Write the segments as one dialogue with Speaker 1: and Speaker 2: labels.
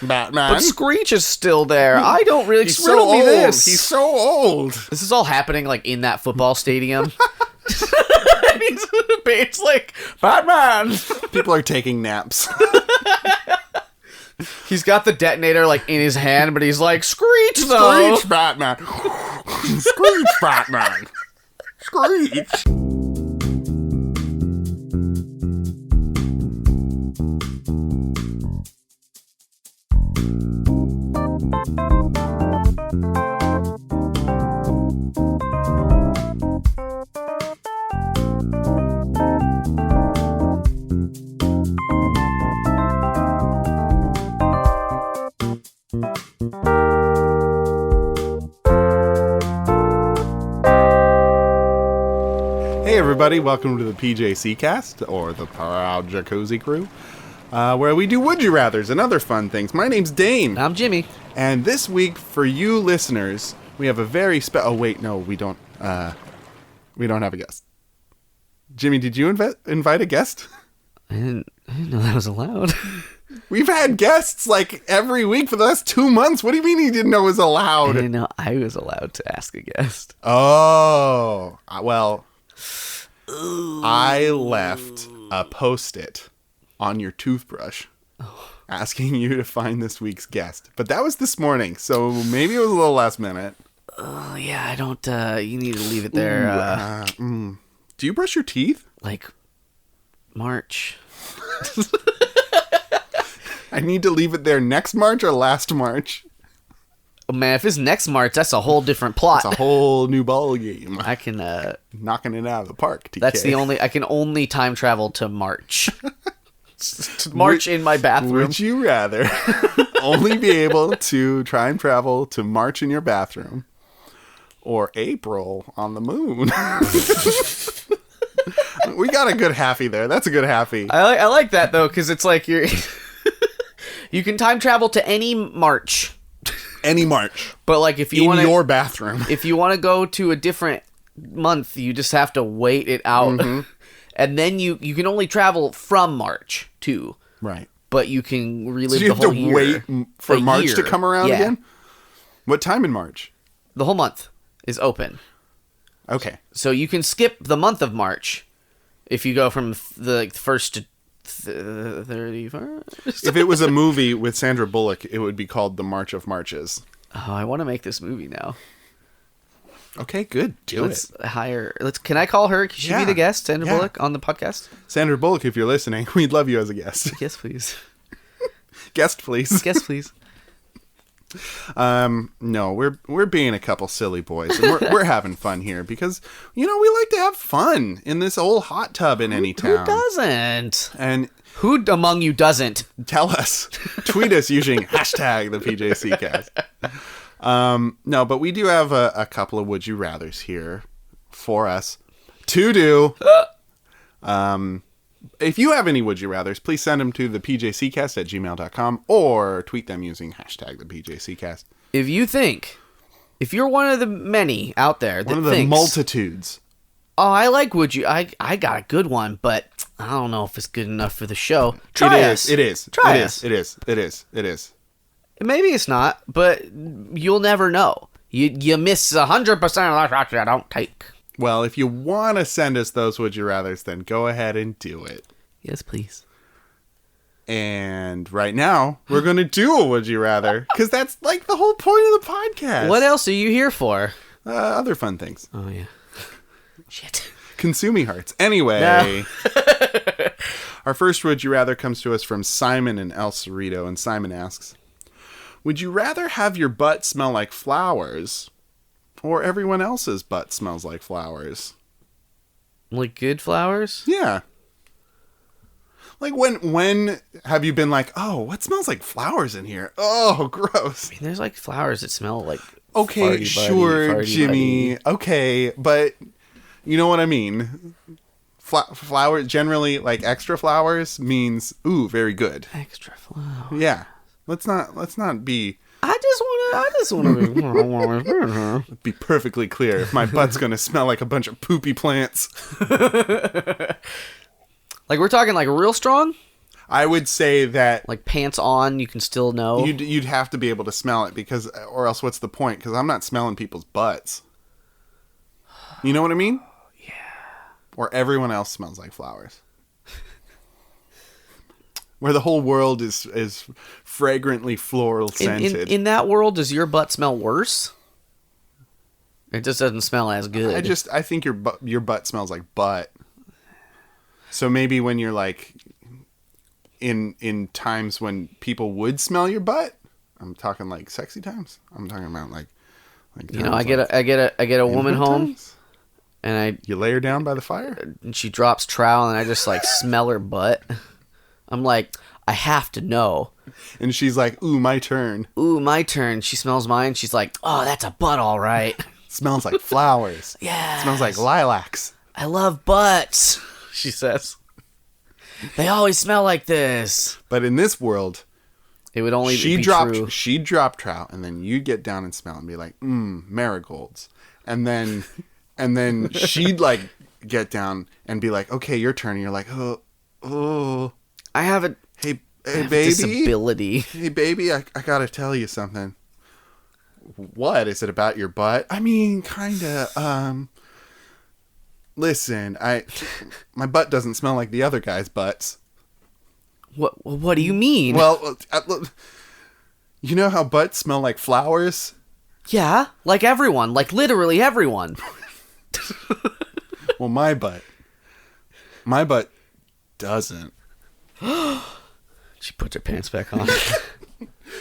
Speaker 1: Batman.
Speaker 2: But Screech is still there. I don't really...
Speaker 1: He's
Speaker 2: riddle
Speaker 1: so
Speaker 2: me
Speaker 1: old.
Speaker 2: this.
Speaker 1: He's so old.
Speaker 2: This is all happening, like, in that football stadium. And it's like, Batman!
Speaker 1: People are taking naps.
Speaker 2: He's got the detonator, like, in his hand, but he's like, Screech, though!
Speaker 1: Screech, Batman. Screech, Batman. Screech. Hey everybody, welcome to the PJC cast, or the Proud Jacuzzi crew, where we do Would You Rathers and other fun things. My name's Dane.
Speaker 2: I'm Jimmy.
Speaker 1: And this week, for you listeners, we have a very oh wait, no, we don't have a guest. Jimmy, did you invite a guest?
Speaker 2: I didn't know that was allowed.
Speaker 1: We've had guests like every week for the last 2 months. What do you mean you didn't know it was
Speaker 2: I
Speaker 1: allowed?
Speaker 2: didn't know I was allowed to ask a guest.
Speaker 1: Oh, well, I left a Post-it on your toothbrush asking you to find this week's guest. But that was this morning, so maybe it was a little last minute.
Speaker 2: Oh, yeah, I don't, you need to leave it there.
Speaker 1: Do you brush your teeth?
Speaker 2: Like, March.
Speaker 1: I need to leave it there next March or last March?
Speaker 2: Oh, man, if it's next March, that's a whole different plot.
Speaker 1: It's a whole new ball game.
Speaker 2: I can,
Speaker 1: Knocking it out of the park, TK.
Speaker 2: That's the only, I can only time travel to March. To March in my bathroom.
Speaker 1: Would you rather only be able to time travel to March in your bathroom or April on the moon? We got a good halfie there. That's a good halfie.
Speaker 2: I like that, though, because it's like you're... You can time travel to any March.
Speaker 1: Any March.
Speaker 2: But, like, if you
Speaker 1: in
Speaker 2: want
Speaker 1: your bathroom.
Speaker 2: If you want to go to a different month, you just have to wait it out. Mm-hmm. And then you can only travel from March, too.
Speaker 1: Right.
Speaker 2: But you can relive
Speaker 1: the whole
Speaker 2: year.
Speaker 1: Wait for March to come around again? What time in March?
Speaker 2: The whole month is open.
Speaker 1: Okay.
Speaker 2: So you can skip the month of March if you go from the 1st to 31st.
Speaker 1: If it was a movie with Sandra Bullock, it would be called The March of Marches.
Speaker 2: Oh, I want to make this movie now.
Speaker 1: Okay, good.
Speaker 2: Let's hire... Can I call her? Can she be the guest, Sandra Bullock, on the podcast?
Speaker 1: Sandra Bullock, if you're listening, we'd love you as a guest.
Speaker 2: Yes, please.
Speaker 1: Guest, please.
Speaker 2: Guest, please.
Speaker 1: No, we're being a couple silly boys, and we're having fun here because, we like to have fun in this old hot tub in any town.
Speaker 2: Who doesn't?
Speaker 1: And
Speaker 2: who among you doesn't?
Speaker 1: Tell us. Tweet us using hashtag the PJCcast. No, but we do have a couple of Would You Rathers here for us to do. If you have any Would You Rathers, please send them to the PJCcast@gmail.com or tweet them using hashtag the PJCcast.
Speaker 2: If you're one of the many out there that
Speaker 1: one of the multitudes.
Speaker 2: Oh, I like Would You. I got a good one, but I don't know if it's good enough for the show. Try us.
Speaker 1: It is.
Speaker 2: Try us.
Speaker 1: It is.
Speaker 2: Maybe it's not, but you'll never know. You miss 100% of the shots you don't take.
Speaker 1: Well, if you want to send us those Would You Rathers, then go ahead and do it.
Speaker 2: Yes, please.
Speaker 1: And right now, we're going to do a Would You Rather, because that's like the whole point of the podcast.
Speaker 2: What else are you here for?
Speaker 1: Other fun things.
Speaker 2: Oh, yeah. Shit.
Speaker 1: Consuming hearts. Anyway,
Speaker 2: no.
Speaker 1: Our first Would You Rather comes to us from Simon in El Cerrito, and Simon asks, would you rather have your butt smell like flowers, or everyone else's butt smells like flowers?
Speaker 2: Like good flowers?
Speaker 1: Yeah. Like when have you been like, oh, what smells like flowers in here? Oh, gross.
Speaker 2: I mean, there's like flowers that smell like
Speaker 1: okay, sure,
Speaker 2: farty,
Speaker 1: Jimmy.
Speaker 2: buddy.
Speaker 1: Okay, but you know what I mean. Flower generally, like extra flowers means ooh, very good.
Speaker 2: Extra flowers.
Speaker 1: Yeah. Let's not be.
Speaker 2: I just want to
Speaker 1: be perfectly clear. If my butt's gonna smell like a bunch of poopy plants.
Speaker 2: Like we're talking like real strong.
Speaker 1: I would say that
Speaker 2: Like pants on, you can still know.
Speaker 1: you'd have to be able to smell it because, or else what's the point? Because I'm not smelling people's butts. You know what I mean?
Speaker 2: Yeah.
Speaker 1: Or everyone else smells like flowers. Where the whole world is fragrantly floral scented.
Speaker 2: In that world, does your butt smell worse? It just doesn't smell as good.
Speaker 1: I think your butt smells like butt. So maybe when you're like in times when people would smell your butt, I'm talking like sexy times. I'm talking about like
Speaker 2: you know, I get a woman home
Speaker 1: times.
Speaker 2: and
Speaker 1: You lay her down by the fire?
Speaker 2: and she drops trowel and I just like smell her butt. I'm like, I have to know.
Speaker 1: And she's like, "Ooh, my turn."
Speaker 2: Ooh, my turn. She smells mine. She's like, "Oh, that's a butt, all right."
Speaker 1: Smells like flowers.
Speaker 2: Yeah.
Speaker 1: Smells like lilacs.
Speaker 2: I love butts, she says. They always smell like this.
Speaker 1: But in this world,
Speaker 2: It would only be true.
Speaker 1: she'd drop trout, and then you'd get down and smell and be like, marigolds. And then she'd like get down and be like, "Okay, your turn." And you're like, "Oh,
Speaker 2: I have a
Speaker 1: hey
Speaker 2: I have a
Speaker 1: baby,
Speaker 2: disability.
Speaker 1: hey baby, I gotta tell you something." What is it about your butt? I mean, kinda. Listen, my butt doesn't smell like the other guys' butts.
Speaker 2: What do you mean?
Speaker 1: Well, you know how butts smell like flowers?
Speaker 2: Yeah, like everyone, like literally everyone.
Speaker 1: Well, my butt doesn't.
Speaker 2: She puts her pants back on.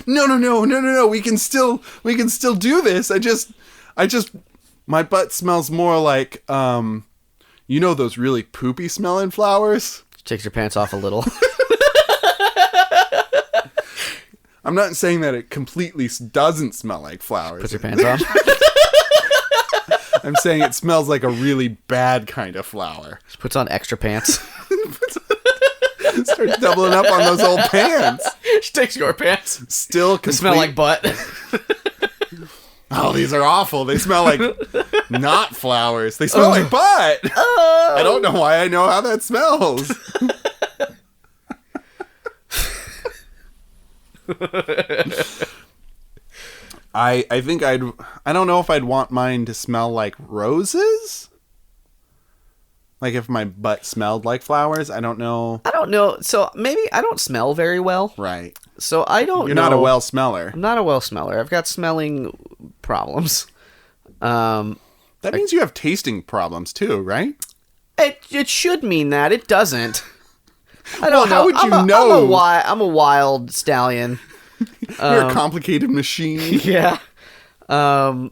Speaker 1: No. We can still do this. My butt smells more like, you know, those really poopy smelling flowers.
Speaker 2: She takes her pants off a little.
Speaker 1: I'm not saying that it completely doesn't smell like flowers.
Speaker 2: Puts her pants on.
Speaker 1: I'm saying it smells like a really bad kind of flower.
Speaker 2: She puts on extra pants.
Speaker 1: Starts doubling up on those old pants.
Speaker 2: She takes your pants.
Speaker 1: Still
Speaker 2: They smell like butt.
Speaker 1: Oh, these are awful. They smell like not flowers. They smell like butt. I don't know why I know how that smells. I think I don't know if I'd want mine to smell like roses. Like if my butt smelled like flowers, I don't know.
Speaker 2: I don't know. So maybe I don't smell very well.
Speaker 1: Right.
Speaker 2: So I don't know.
Speaker 1: You're not a well smeller.
Speaker 2: I'm not a well smeller. I've got smelling problems.
Speaker 1: That means you have tasting problems too, right?
Speaker 2: It should mean that. It doesn't. I don't know.
Speaker 1: How would you know?
Speaker 2: I'm a wild stallion.
Speaker 1: You're a complicated machine.
Speaker 2: Yeah. No,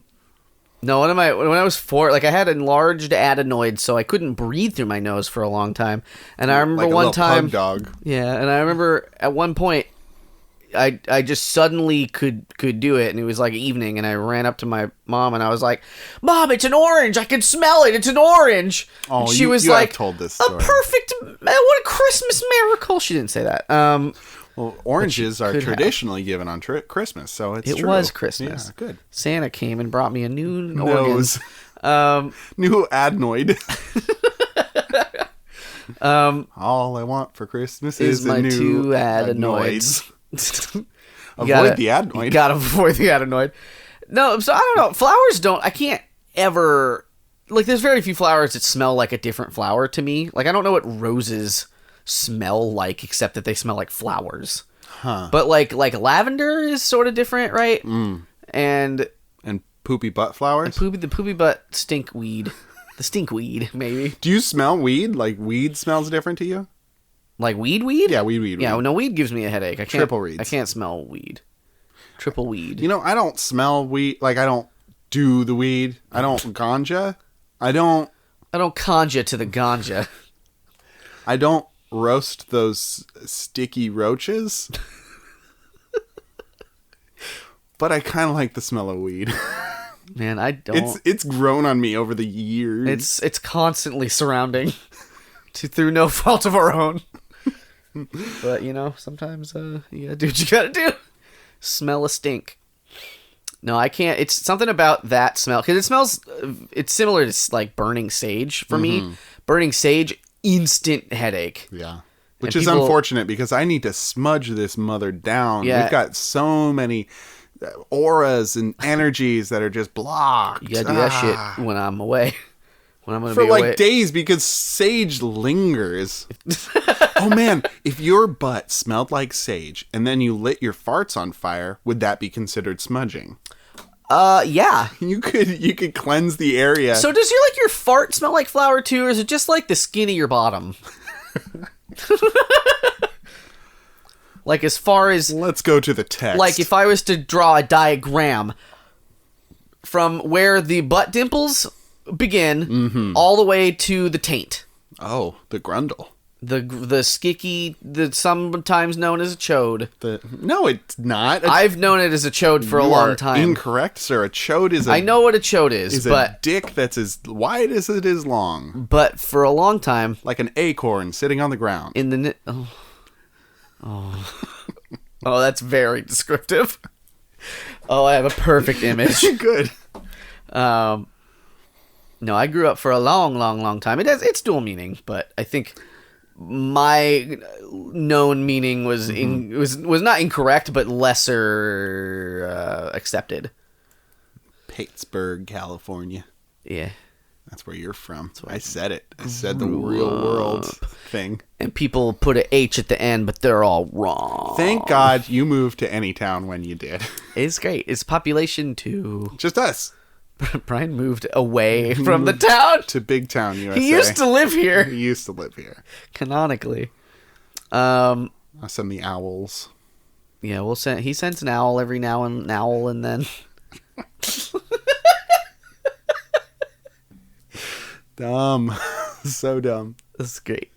Speaker 2: when I was 4, like I had enlarged adenoids, so I couldn't breathe through my nose for a long time. And I remember
Speaker 1: Like a
Speaker 2: one
Speaker 1: little
Speaker 2: time,
Speaker 1: pug dog.
Speaker 2: yeah, and I remember at one point, I just suddenly could do it, and it was like evening, and I ran up to my mom, and I was like, "Mom, it's an orange! I can smell it! It's an orange!"
Speaker 1: Oh,
Speaker 2: and she was
Speaker 1: you
Speaker 2: like,
Speaker 1: have told this
Speaker 2: "A
Speaker 1: story.
Speaker 2: perfect, what a Christmas miracle!" She didn't say that.
Speaker 1: Well, oranges are traditionally given on Christmas, so it's
Speaker 2: It
Speaker 1: true.
Speaker 2: was Christmas.
Speaker 1: Yeah, good.
Speaker 2: Santa came and brought me a new
Speaker 1: Nose.
Speaker 2: organ.
Speaker 1: New adenoid. All I want for Christmas is
Speaker 2: my
Speaker 1: a new
Speaker 2: 2 adenoids.
Speaker 1: Avoid the adenoid.
Speaker 2: You gotta avoid the adenoid. No, so I don't know. Flowers I can't ever, like, there's very few flowers that smell like a different flower to me. Like, I don't know what roses smell like, except that they smell like flowers.
Speaker 1: Huh.
Speaker 2: But like lavender is sort of different, right? And
Speaker 1: poopy butt flowers?
Speaker 2: the poopy butt stinkweed. The stinkweed, maybe.
Speaker 1: Do you smell weed? Like weed smells different to you?
Speaker 2: Like weed?
Speaker 1: Yeah, weed.
Speaker 2: Yeah, no, weed gives me a headache. I can't,
Speaker 1: Triple reeds.
Speaker 2: I can't smell weed. Triple weed.
Speaker 1: You know, I don't smell weed. Like, I don't do the weed. I don't ganja. I don't
Speaker 2: conja to the ganja.
Speaker 1: I don't roast those sticky roaches. But I kind of like the smell of weed.
Speaker 2: Man, I don't.
Speaker 1: It's grown on me over the years.
Speaker 2: It's constantly surrounding, through no fault of our own. But you know, sometimes you gotta do what you gotta do. Smell a stink. No, I can't. It's something about that smell because it smells. It's similar to like burning sage for me. Burning sage, instant headache.
Speaker 1: Yeah. Which
Speaker 2: And
Speaker 1: is unfortunate because I need to smudge this mother down.
Speaker 2: Yeah.
Speaker 1: We've got so many auras and energies that are just blocked.
Speaker 2: You gotta do that shit when I'm away. When I'm gonna
Speaker 1: For
Speaker 2: be
Speaker 1: like
Speaker 2: away.
Speaker 1: days because sage lingers. Oh man, if your butt smelled like sage and then you lit your farts on fire, would that be considered smudging?
Speaker 2: Yeah.
Speaker 1: You could cleanse the area.
Speaker 2: So does your fart smell like flour too, or is it just like the skin of your bottom? Like as far as
Speaker 1: Let's go to the text.
Speaker 2: like if I was to draw a diagram from where the butt dimples begin all the way to the taint.
Speaker 1: Oh, the Grundle.
Speaker 2: The skicky, sometimes known as a chode.
Speaker 1: No, it's not.
Speaker 2: I've known it as a chode for a
Speaker 1: You
Speaker 2: long
Speaker 1: are
Speaker 2: time.
Speaker 1: Incorrect, sir. A chode is
Speaker 2: I know what a chode is,
Speaker 1: a
Speaker 2: but
Speaker 1: dick that's as wide as it is long.
Speaker 2: but for a long time
Speaker 1: Like an acorn sitting on the ground.
Speaker 2: in the oh, that's very descriptive. Oh, I have a perfect image.
Speaker 1: Good.
Speaker 2: No, I grew up for a long time. It's dual meaning, but I think my known meaning was was not incorrect, but lesser accepted.
Speaker 1: Pittsburgh, California.
Speaker 2: Yeah,
Speaker 1: That's where you're from. I said it. I said the real world thing.
Speaker 2: and people put an H at the end, but they're all wrong.
Speaker 1: Thank God you moved to any town when you did.
Speaker 2: It's great. It's population too.
Speaker 1: Just us.
Speaker 2: Brian moved away from the town.
Speaker 1: To Big Town, USA.
Speaker 2: He used to live here
Speaker 1: He used to live here.
Speaker 2: canonically.
Speaker 1: Us and the owls.
Speaker 2: Yeah, he sends an owl every now and then.
Speaker 1: Dumb. So dumb.
Speaker 2: That's great.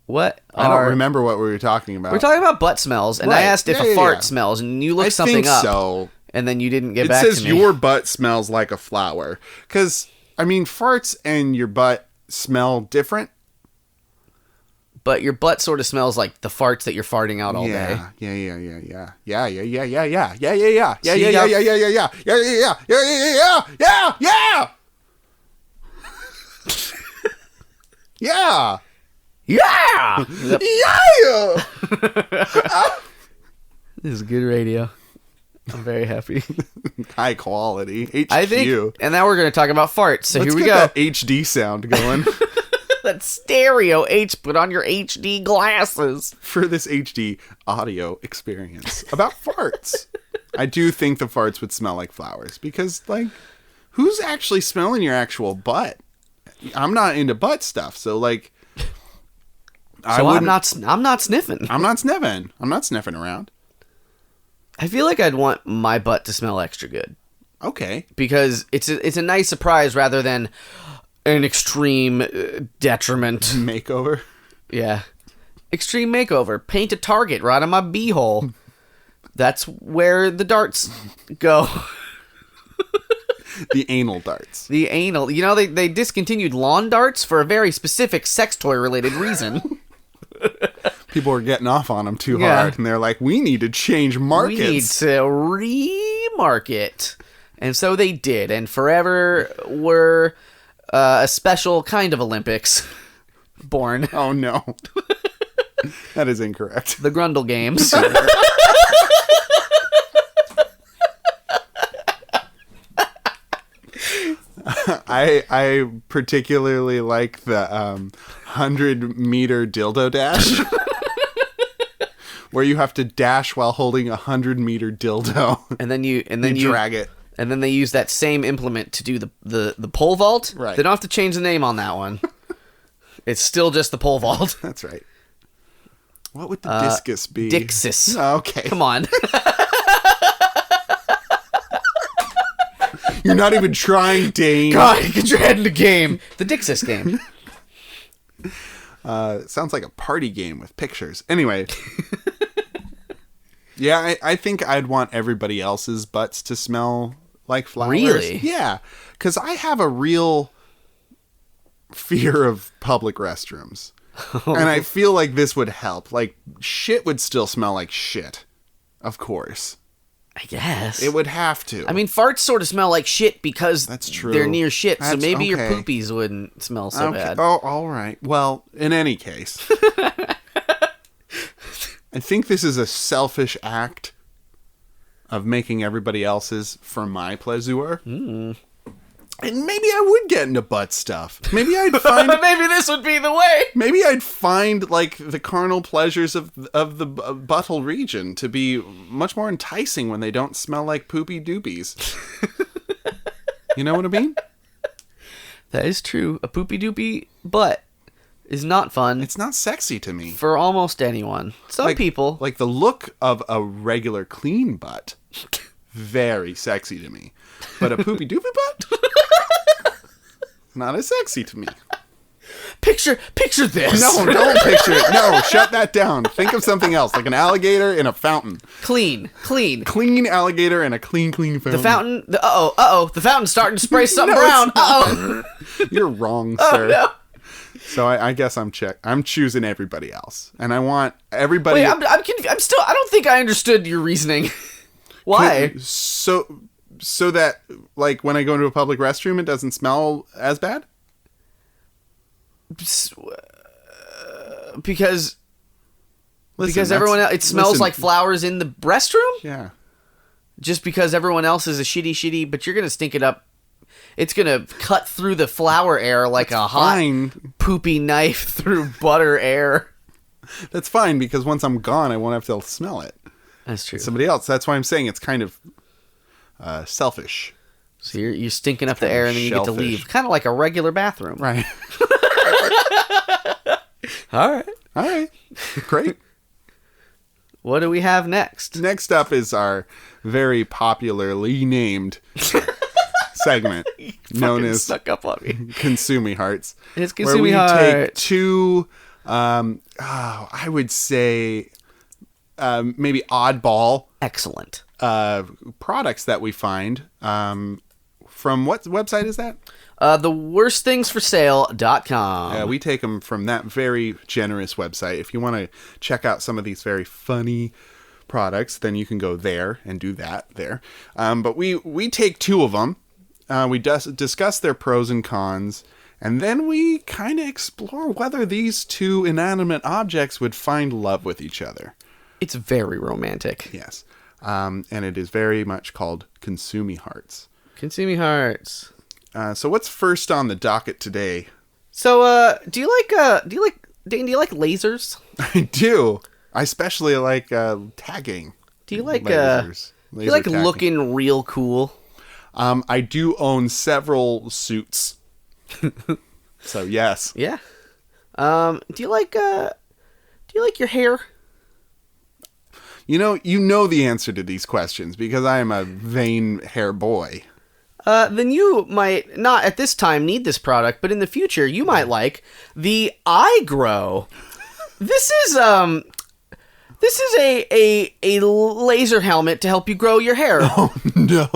Speaker 2: What?
Speaker 1: I don't remember what we were talking about.
Speaker 2: We're talking about butt smells, and I
Speaker 1: Right.
Speaker 2: asked if
Speaker 1: Yeah,
Speaker 2: a fart
Speaker 1: yeah.
Speaker 2: smells, and you looked
Speaker 1: I
Speaker 2: something
Speaker 1: think
Speaker 2: up,
Speaker 1: so.
Speaker 2: and then you didn't get
Speaker 1: It
Speaker 2: back
Speaker 1: says
Speaker 2: to me.
Speaker 1: your butt smells like a flower. Because, I mean, farts and your butt smell different.
Speaker 2: But your butt sort of smells like the farts that you're farting out all day.
Speaker 1: Yeah.
Speaker 2: Yeah!
Speaker 1: Yeah.
Speaker 2: This is good radio. I'm very happy.
Speaker 1: High quality. HQ.
Speaker 2: I think, and now we're going to talk about farts. So
Speaker 1: Let's
Speaker 2: here we
Speaker 1: get
Speaker 2: go.
Speaker 1: that HD sound going
Speaker 2: That stereo put on your HD glasses.
Speaker 1: for this HD audio experience about farts. I do think the farts would smell like flowers because, like, who's actually smelling your actual butt? I'm not into butt stuff, so like,
Speaker 2: I'm not sniffing.
Speaker 1: I'm not sniffing. I'm not sniffing around.
Speaker 2: I feel like I'd want my butt to smell extra good
Speaker 1: Okay.
Speaker 2: because it's a nice surprise rather than an extreme detriment.
Speaker 1: Makeover.
Speaker 2: Yeah, extreme makeover. Paint a target right on my beehole. That's where the darts go.
Speaker 1: The anal darts.
Speaker 2: The anal. You know, they discontinued lawn darts for a very specific sex toy related reason.
Speaker 1: People were getting off on them too
Speaker 2: Yeah.
Speaker 1: hard, and they're like, "We need to change markets."
Speaker 2: We need to remarket. And so they did, and forever were a special kind of Olympics born.
Speaker 1: Oh no, that is incorrect.
Speaker 2: The Grundle Games.
Speaker 1: I particularly like the 100-meter dildo dash, where you have to dash while holding a 100-meter dildo.
Speaker 2: And then you
Speaker 1: drag it.
Speaker 2: And then they use that same implement to do the pole vault.
Speaker 1: Right.
Speaker 2: They don't have to change the name on that one. It's still just the pole vault.
Speaker 1: That's right. What would the discus be?
Speaker 2: Dixis.
Speaker 1: Okay.
Speaker 2: Come on.
Speaker 1: You're not even trying, Dane.
Speaker 2: God, get your head in the game. The Dixis game.
Speaker 1: Sounds like a party game with pictures. Anyway. Yeah, I think I'd want everybody else's butts to smell like flowers.
Speaker 2: Really?
Speaker 1: Yeah. Because I have a real fear of public restrooms. And I feel like this would help. Like, shit would still smell like shit. Of course.
Speaker 2: I guess.
Speaker 1: It would have to.
Speaker 2: I mean, farts sort of smell like shit because
Speaker 1: That's true.
Speaker 2: they're near shit, so
Speaker 1: That's
Speaker 2: maybe your
Speaker 1: okay.
Speaker 2: poopies wouldn't smell so bad.
Speaker 1: Oh, all right. Well, in any case, I think this is a selfish act of making everybody else's for my pleasure. And maybe I would get into butt stuff. Maybe I'd find.
Speaker 2: Maybe this would be the way.
Speaker 1: Maybe I'd find like the carnal pleasures of the butthole region to be much more enticing when they don't smell like poopy doopies. You know what I mean?
Speaker 2: That is true. A poopy doopy butt is not fun.
Speaker 1: It's not sexy to me.
Speaker 2: For almost anyone. Some people.
Speaker 1: Like the look of a regular clean butt, very sexy to me. But a poopy doopy butt? Not as sexy to me.
Speaker 2: Picture this.
Speaker 1: No, don't picture it. No, shut that down. Think of something else, like an alligator in a fountain.
Speaker 2: Clean.
Speaker 1: Clean alligator in a clean fountain.
Speaker 2: The fountain. The fountain's starting to spray something
Speaker 1: No,
Speaker 2: brown.
Speaker 1: it's not. You're wrong, sir.
Speaker 2: No.
Speaker 1: So I guess I'm choosing everybody else, and I want everybody.
Speaker 2: Wait, I'm confused. I don't think I understood your reasoning. Why?
Speaker 1: So that, like, when I go into a public restroom, it doesn't smell as bad?
Speaker 2: Because
Speaker 1: Listen,
Speaker 2: everyone else, it smells like flowers in the restroom?
Speaker 1: Yeah.
Speaker 2: Just because everyone else is a shitty, but you're going to stink it up. It's going to cut through the flower air like a hot poopy knife through butter air.
Speaker 1: That's fine, because once I'm gone, I won't have to smell it.
Speaker 2: That's true.
Speaker 1: Somebody else. That's why I'm saying it's kind of selfish.
Speaker 2: So you're stinking up the air and then you get to leave. Kind of like a regular bathroom.
Speaker 1: Right.
Speaker 2: All
Speaker 1: right. Great.
Speaker 2: What do we have next?
Speaker 1: Next up is our very popularly named segment known as
Speaker 2: Stuck up on me.
Speaker 1: Consumey Hearts.
Speaker 2: It's
Speaker 1: where
Speaker 2: Consumey
Speaker 1: we
Speaker 2: Heart.
Speaker 1: take two, I would say, maybe oddball
Speaker 2: Excellent.
Speaker 1: products that we find. From what website is that?
Speaker 2: theworstThingsForSale.com.
Speaker 1: We take them from that very generous website. If you want to check out some of these very funny products, then you can go there and do that there. But we take two of them. We discuss their pros and cons, and then we kind of explore whether these two inanimate objects would find love with each other.
Speaker 2: It's very romantic.
Speaker 1: Yes. And it is very much called Consumey Hearts.
Speaker 2: Consumey Hearts.
Speaker 1: So what's first on the docket today?
Speaker 2: So, do you like Dane, do you like lasers?
Speaker 1: I do. I especially like tagging.
Speaker 2: Do you like
Speaker 1: lasers.
Speaker 2: Do you like
Speaker 1: Tagging.
Speaker 2: looking real cool?
Speaker 1: I do own several suits. So yes.
Speaker 2: Yeah. Do you like your hair?
Speaker 1: You know the answer to these questions because I am a vain hair boy.
Speaker 2: Then you might not at this time need this product, but in the future you might like the iGrow. This is a laser helmet to help you grow your hair.
Speaker 1: Oh no.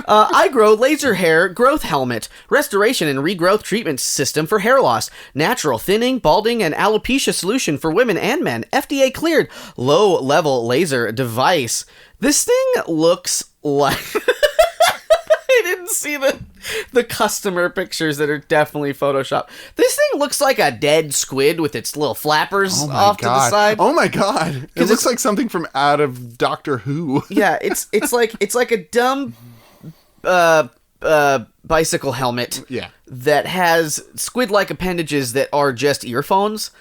Speaker 2: iGrow laser hair growth helmet, restoration and regrowth treatment system for hair loss, natural thinning, balding, and alopecia solution for women and men. FDA cleared, low level laser device. This thing looks like. I didn't see the customer pictures that are definitely Photoshopped. This thing looks like a dead squid with its little flappers off to the side.
Speaker 1: Oh my god! It looks like something from out of Doctor Who.
Speaker 2: Yeah, it's like a dumb bicycle helmet.
Speaker 1: Yeah.
Speaker 2: That has squid-like appendages that are just earphones,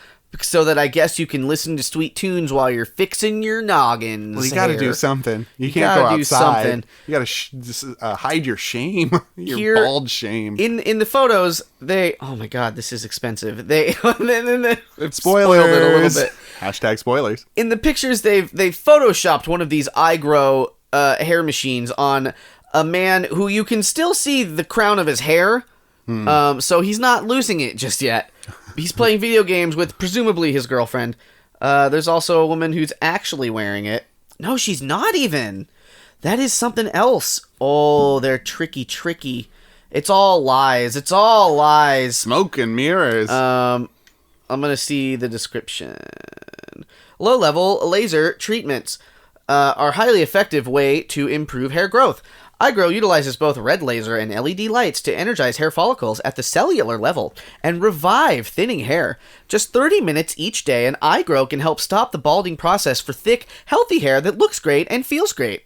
Speaker 2: so that I guess you can listen to sweet tunes while you're fixing your noggins.
Speaker 1: Well, you got to do something. You can't go outside. You got to hide your shame, your bald shame.
Speaker 2: In the photos, oh my god, this is expensive. They
Speaker 1: spoilers.
Speaker 2: Spoiled it a little bit.
Speaker 1: Hashtag spoilers.
Speaker 2: In the pictures, they've photoshopped one of these iGrow hair machines on a man who you can still see the crown of his hair. So he's not losing it just yet. He's playing video games with presumably his girlfriend. There's also a woman who's actually wearing it. No, she's not even. That is something else. Oh, they're tricky. It's all lies.
Speaker 1: Smoke and mirrors.
Speaker 2: I'm gonna see the description. Low-level laser treatments. are a highly effective way to improve hair growth. iGrow utilizes both red laser and LED lights to energize hair follicles at the cellular level and revive thinning hair. Just 30 minutes each day, and iGrow can help stop the balding process for thick, healthy hair that looks great and feels great.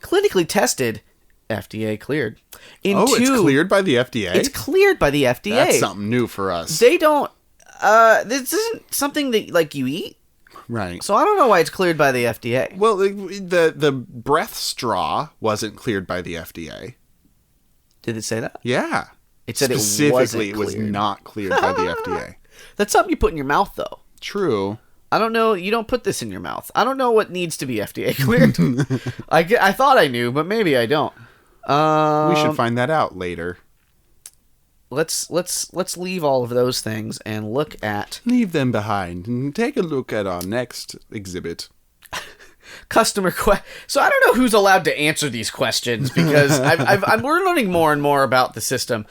Speaker 2: Clinically tested, FDA cleared.
Speaker 1: It's cleared by the FDA?
Speaker 2: It's cleared by the FDA.
Speaker 1: That's something new for us.
Speaker 2: They don't... this isn't something that, like, you eat.
Speaker 1: Right.
Speaker 2: So I don't know why it's cleared by the FDA.
Speaker 1: Well, the breath straw wasn't cleared by the FDA.
Speaker 2: Did it say that?
Speaker 1: Yeah.
Speaker 2: It said
Speaker 1: specifically
Speaker 2: it was
Speaker 1: not cleared by the FDA.
Speaker 2: That's something you put in your mouth, though.
Speaker 1: True.
Speaker 2: I don't know. You don't put this in your mouth. I don't know what needs to be FDA cleared. I thought I knew, but maybe I don't.
Speaker 1: We should find that out later.
Speaker 2: Let's leave all of those things and look at...
Speaker 1: Leave them behind and take a look at our next exhibit.
Speaker 2: Customer So I don't know who's allowed to answer these questions because we're learning more and more about the system.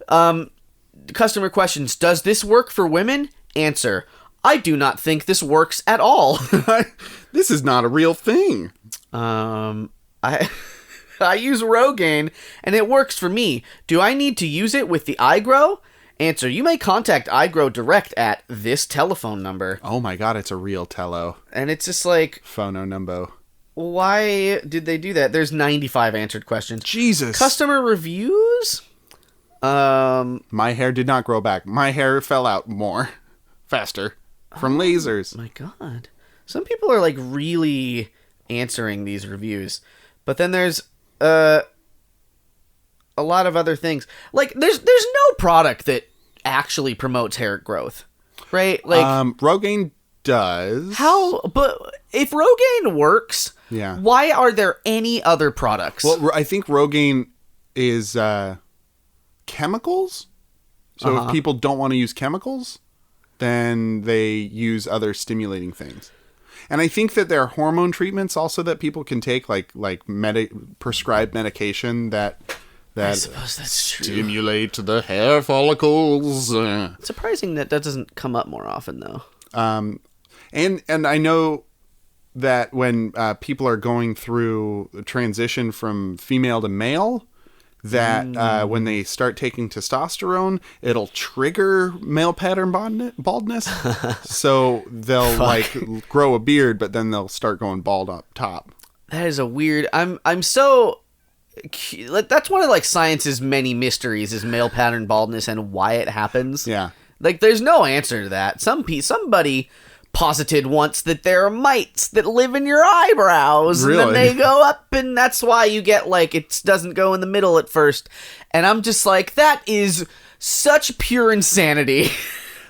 Speaker 2: Customer questions. Does this work for women? Answer. I do not think this works at all.
Speaker 1: This is not a real thing.
Speaker 2: I use Rogaine, and it works for me. Do I need to use it with the iGrow? Answer, you may contact iGrow direct at this telephone number.
Speaker 1: Oh my god, it's a real tello.
Speaker 2: And it's just like...
Speaker 1: Phono number.
Speaker 2: Why did they do that? There's 95 answered questions.
Speaker 1: Jesus.
Speaker 2: Customer reviews?
Speaker 1: My hair did not grow back. My hair fell out more. Faster. From lasers.
Speaker 2: My god. Some people are like really answering these reviews. But then there's... a lot of other things. Like, there's no product that actually promotes hair growth, right? Like,
Speaker 1: Rogaine does.
Speaker 2: But if Rogaine works,
Speaker 1: yeah.
Speaker 2: Why are there any other products?
Speaker 1: Well, I think Rogaine is chemicals. So if people don't want to use chemicals, then they use other stimulating things. And I think that there are hormone treatments also that people can take, like prescribed medication that
Speaker 2: I suppose that's true.
Speaker 1: Stimulate the hair follicles.
Speaker 2: It's surprising that doesn't come up more often, though.
Speaker 1: And I know that when people are going through the transition from female to male, that when they start taking testosterone, it'll trigger male pattern baldness. So they'll like grow a beard, but then they'll start going bald up top.
Speaker 2: That is a weird... I'm so... That's one of like science's many mysteries is male pattern baldness and why it happens.
Speaker 1: Yeah.
Speaker 2: Like there's no answer to that. Somebody posited once that there are mites that live in your eyebrows.
Speaker 1: Really?
Speaker 2: And then they go up and that's why you get like it doesn't go in the middle at first. And I'm just like, that is such pure insanity.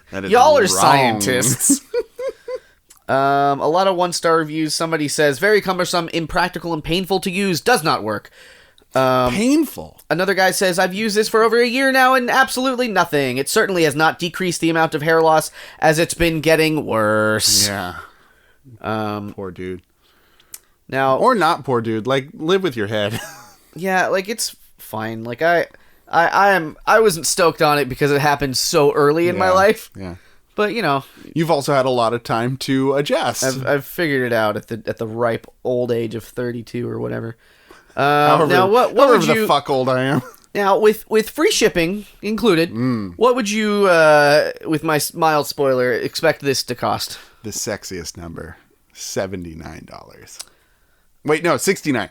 Speaker 1: That is
Speaker 2: Y'all are
Speaker 1: wrong.
Speaker 2: scientists. A lot of 1-star reviews. Somebody says, very cumbersome, impractical, and painful to use. Does not work.
Speaker 1: Painful.
Speaker 2: Another guy says, I've used this for over a year now and absolutely nothing. It certainly has not decreased the amount of hair loss as it's been getting worse.
Speaker 1: Yeah. Poor dude.
Speaker 2: Now,
Speaker 1: or not poor dude. Like, live with your head.
Speaker 2: Yeah, like it's fine. Like I wasn't stoked on it because it happened so early in my life.
Speaker 1: Yeah.
Speaker 2: But you know,
Speaker 1: you've also had a lot of time to adjust.
Speaker 2: I've figured it out at the ripe old age of 32 or whatever. Now what would you...
Speaker 1: the fuck old I am.
Speaker 2: Now with free shipping included, what would you with my mild spoiler expect this to cost?
Speaker 1: The sexiest number, $79. Wait, no, 69.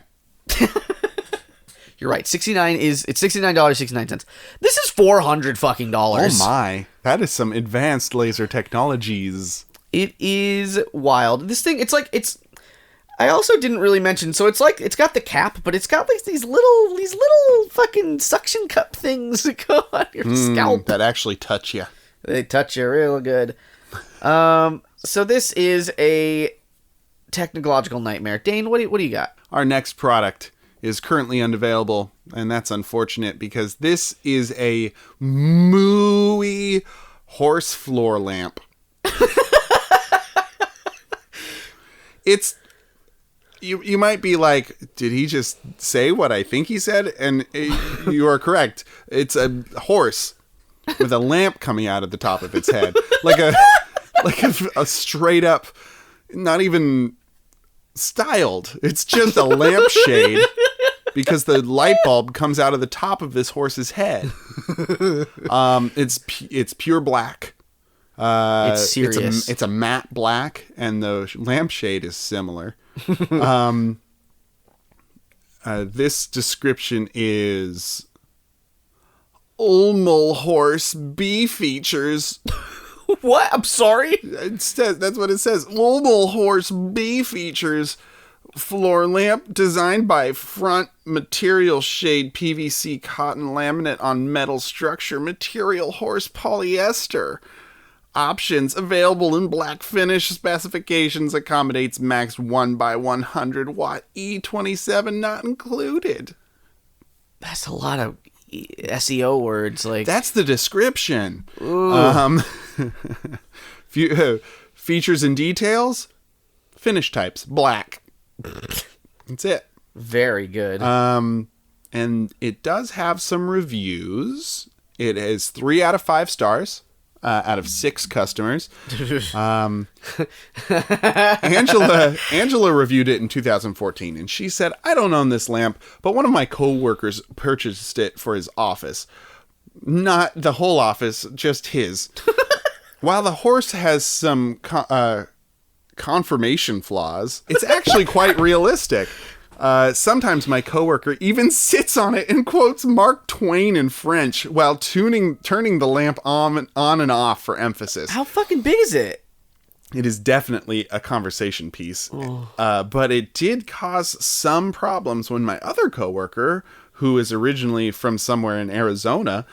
Speaker 2: You're right. It's $69.69. This is $400 fucking dollars.
Speaker 1: Oh my. That is some advanced laser technologies.
Speaker 2: It is wild. This thing, I also didn't really mention, so it's got the cap, but it's got like these little fucking suction cup things that go on your scalp.
Speaker 1: That actually touch you.
Speaker 2: They touch you real good. So this is a technological nightmare. Dane, what do you got?
Speaker 1: Our next product is currently unavailable, and that's unfortunate because this is a mooey horse floor lamp. It's... You might be like, did he just say what I think he said? And you are correct. It's a horse with a lamp coming out of the top of its head. like a straight up, not even styled. It's just a lampshade because the light bulb comes out of the top of this horse's head. It's pure black.
Speaker 2: It's serious.
Speaker 1: It's a matte black, and the lampshade is similar. This description is Ulmel horse B features.
Speaker 2: What? I'm sorry?
Speaker 1: That's what it says. Ulmel horse B features floor lamp designed by front material shade PVC cotton laminate on metal structure material horse polyester. Options available in black finish. Specifications accommodates max 1x100 watt E27 not included.
Speaker 2: That's a lot of SEO words. Like,
Speaker 1: that's the description. Features and details. Finish types black. That's it.
Speaker 2: Very good.
Speaker 1: And it does have some reviews. It is 3 out of 5 stars. Out of 6 customers. Angela reviewed it in 2014, and she said, I don't own this lamp, but one of my co-workers purchased it for his office. Not the whole office, just his. While the horse has some conformation flaws, it's actually quite realistic. Sometimes my coworker even sits on it and quotes Mark Twain in French while turning the lamp on and off for emphasis.
Speaker 2: How fucking big is it?
Speaker 1: It is definitely a conversation piece, but it did cause some problems when my other coworker, who is originally from somewhere in Arizona,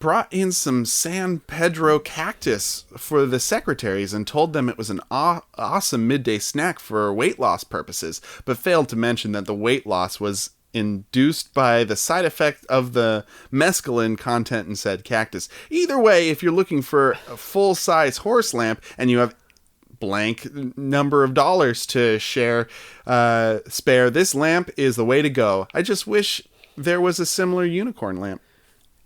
Speaker 1: brought in some San Pedro cactus for the secretaries and told them it was an awesome midday snack for weight loss purposes, but failed to mention that the weight loss was induced by the side effect of the mescaline content in said cactus. Either way, if you're looking for a full-size horse lamp and you have blank number of dollars to spare, this lamp is the way to go. I just wish there was a similar unicorn lamp.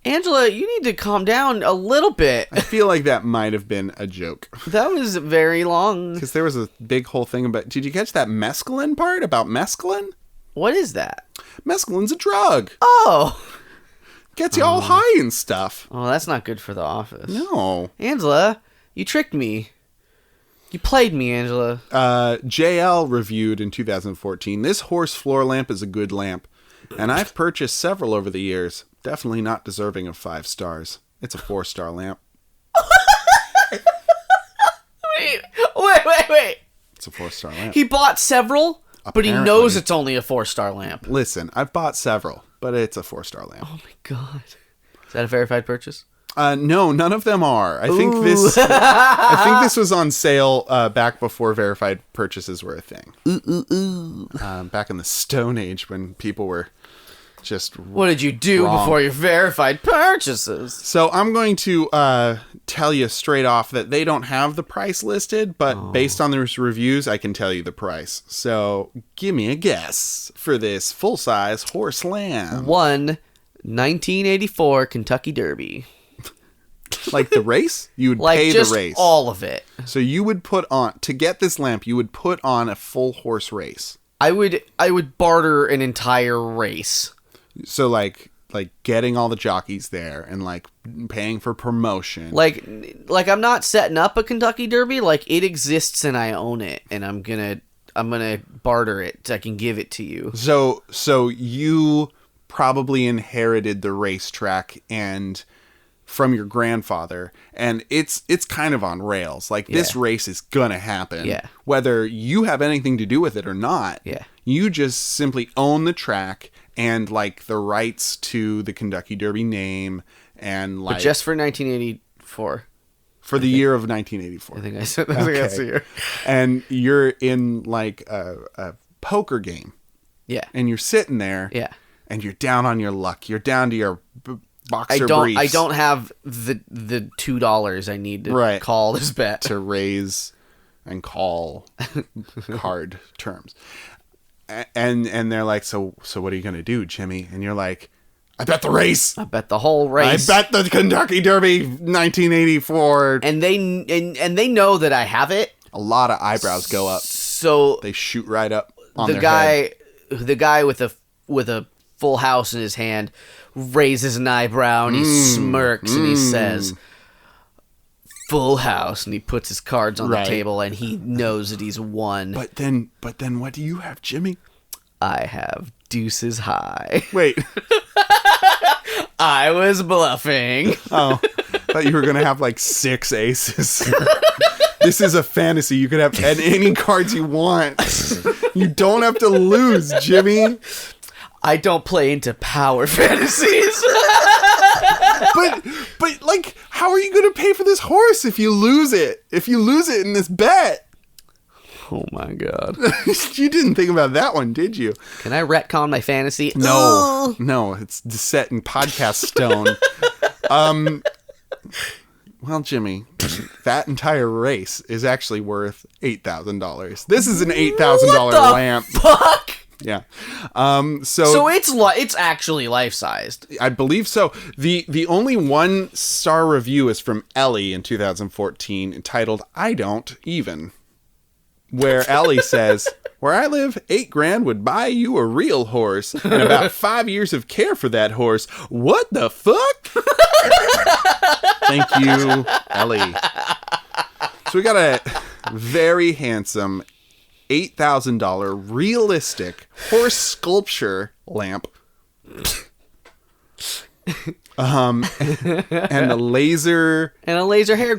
Speaker 2: Angela, you need to calm down a little bit.
Speaker 1: I feel like that might have been a joke.
Speaker 2: That was very long.
Speaker 1: Because there was a big whole thing about... Did you catch that mescaline part about mescaline?
Speaker 2: What is that?
Speaker 1: Mescaline's a drug.
Speaker 2: Oh.
Speaker 1: Gets you all high and stuff.
Speaker 2: Oh, that's not good for the office.
Speaker 1: No.
Speaker 2: Angela, you tricked me. You played me, Angela.
Speaker 1: JL reviewed in 2014, this horse floor lamp is a good lamp. And I've purchased several over the years. Definitely not deserving of 5 stars. It's a 4-star lamp.
Speaker 2: Wait.
Speaker 1: It's a 4-star lamp.
Speaker 2: He bought several,
Speaker 1: Apparently.
Speaker 2: but he knows it's only a 4-star lamp.
Speaker 1: Listen, I've bought several, but it's a 4-star lamp.
Speaker 2: Oh my god. Is that a verified purchase?
Speaker 1: No, none of them are. I think this was on sale back before verified purchases were a thing. Back in the Stone Age when people were just
Speaker 2: what did you do
Speaker 1: wrong.
Speaker 2: Before your verified purchases?
Speaker 1: So I'm going to tell you straight off that they don't have the price listed, but based on those reviews, I can tell you the price. So give me a guess for this full-size horse lamp.
Speaker 2: 1984 Kentucky Derby.
Speaker 1: Like the race? You would
Speaker 2: like
Speaker 1: pay
Speaker 2: just
Speaker 1: the race.
Speaker 2: All of it.
Speaker 1: So you would put on, to get this lamp, you would put on a full horse race.
Speaker 2: I would barter an entire race.
Speaker 1: So like getting all the jockeys there and like paying for promotion.
Speaker 2: Like I'm not setting up a Kentucky Derby. Like it exists and I own it, and I'm gonna barter it. I can give it to you.
Speaker 1: So you probably inherited the racetrack and from your grandfather, and it's kind of on rails. Like this race is gonna happen.
Speaker 2: Yeah.
Speaker 1: Whether you have anything to do with it or not.
Speaker 2: Yeah.
Speaker 1: You just simply own the track and like the rights to the Kentucky Derby name and like
Speaker 2: But just for 1984.
Speaker 1: For the year of 1984.
Speaker 2: I think I said that's the year.
Speaker 1: And you're in like a poker game.
Speaker 2: Yeah.
Speaker 1: And you're sitting there.
Speaker 2: Yeah.
Speaker 1: And you're down on your luck. You're down to your boxer briefs.
Speaker 2: I don't have the $2 I need to call this bet.
Speaker 1: To raise and call card terms. And they're like, so what are you going to do, Jimmy? And you're like, I bet the race.
Speaker 2: I bet the whole race.
Speaker 1: I bet the Kentucky Derby 1984.
Speaker 2: And they know that I have it.
Speaker 1: A lot of eyebrows go up.
Speaker 2: So
Speaker 1: They shoot right up on
Speaker 2: the
Speaker 1: their
Speaker 2: guy,
Speaker 1: head.
Speaker 2: the guy with a full house in his hand raises an eyebrow and he smirks and he says, "Full house," and he puts his cards on the table and he knows that he's won.
Speaker 1: But then what do you have, Jimmy?
Speaker 2: I have deuces high.
Speaker 1: Wait.
Speaker 2: I was bluffing.
Speaker 1: Oh, I thought you were going to have like 6 aces. This is a fantasy. You could have any cards you want. You don't have to lose, Jimmy.
Speaker 2: I don't play into power fantasies.
Speaker 1: But like, how are you going to pay for this horse if you lose it? If you lose it in this bet?
Speaker 2: Oh my god.
Speaker 1: You didn't think about that one, did you?
Speaker 2: Can I retcon my fantasy?
Speaker 1: No, it's set in podcast stone. Well, Jimmy, that entire race is actually worth $8,000. This is an $8,000 lamp.
Speaker 2: Fuck.
Speaker 1: Yeah.
Speaker 2: So it's actually life sized.
Speaker 1: I believe so. The only 1-star review is from Ellie in 2014, entitled "I Don't Even," where Ellie says, "Where I live, $8,000 would buy you a real horse, and about 5 years of care for that horse. What the fuck?" Thank you, Ellie. So we got a very handsome $8,000 realistic horse sculpture lamp. And a laser
Speaker 2: hair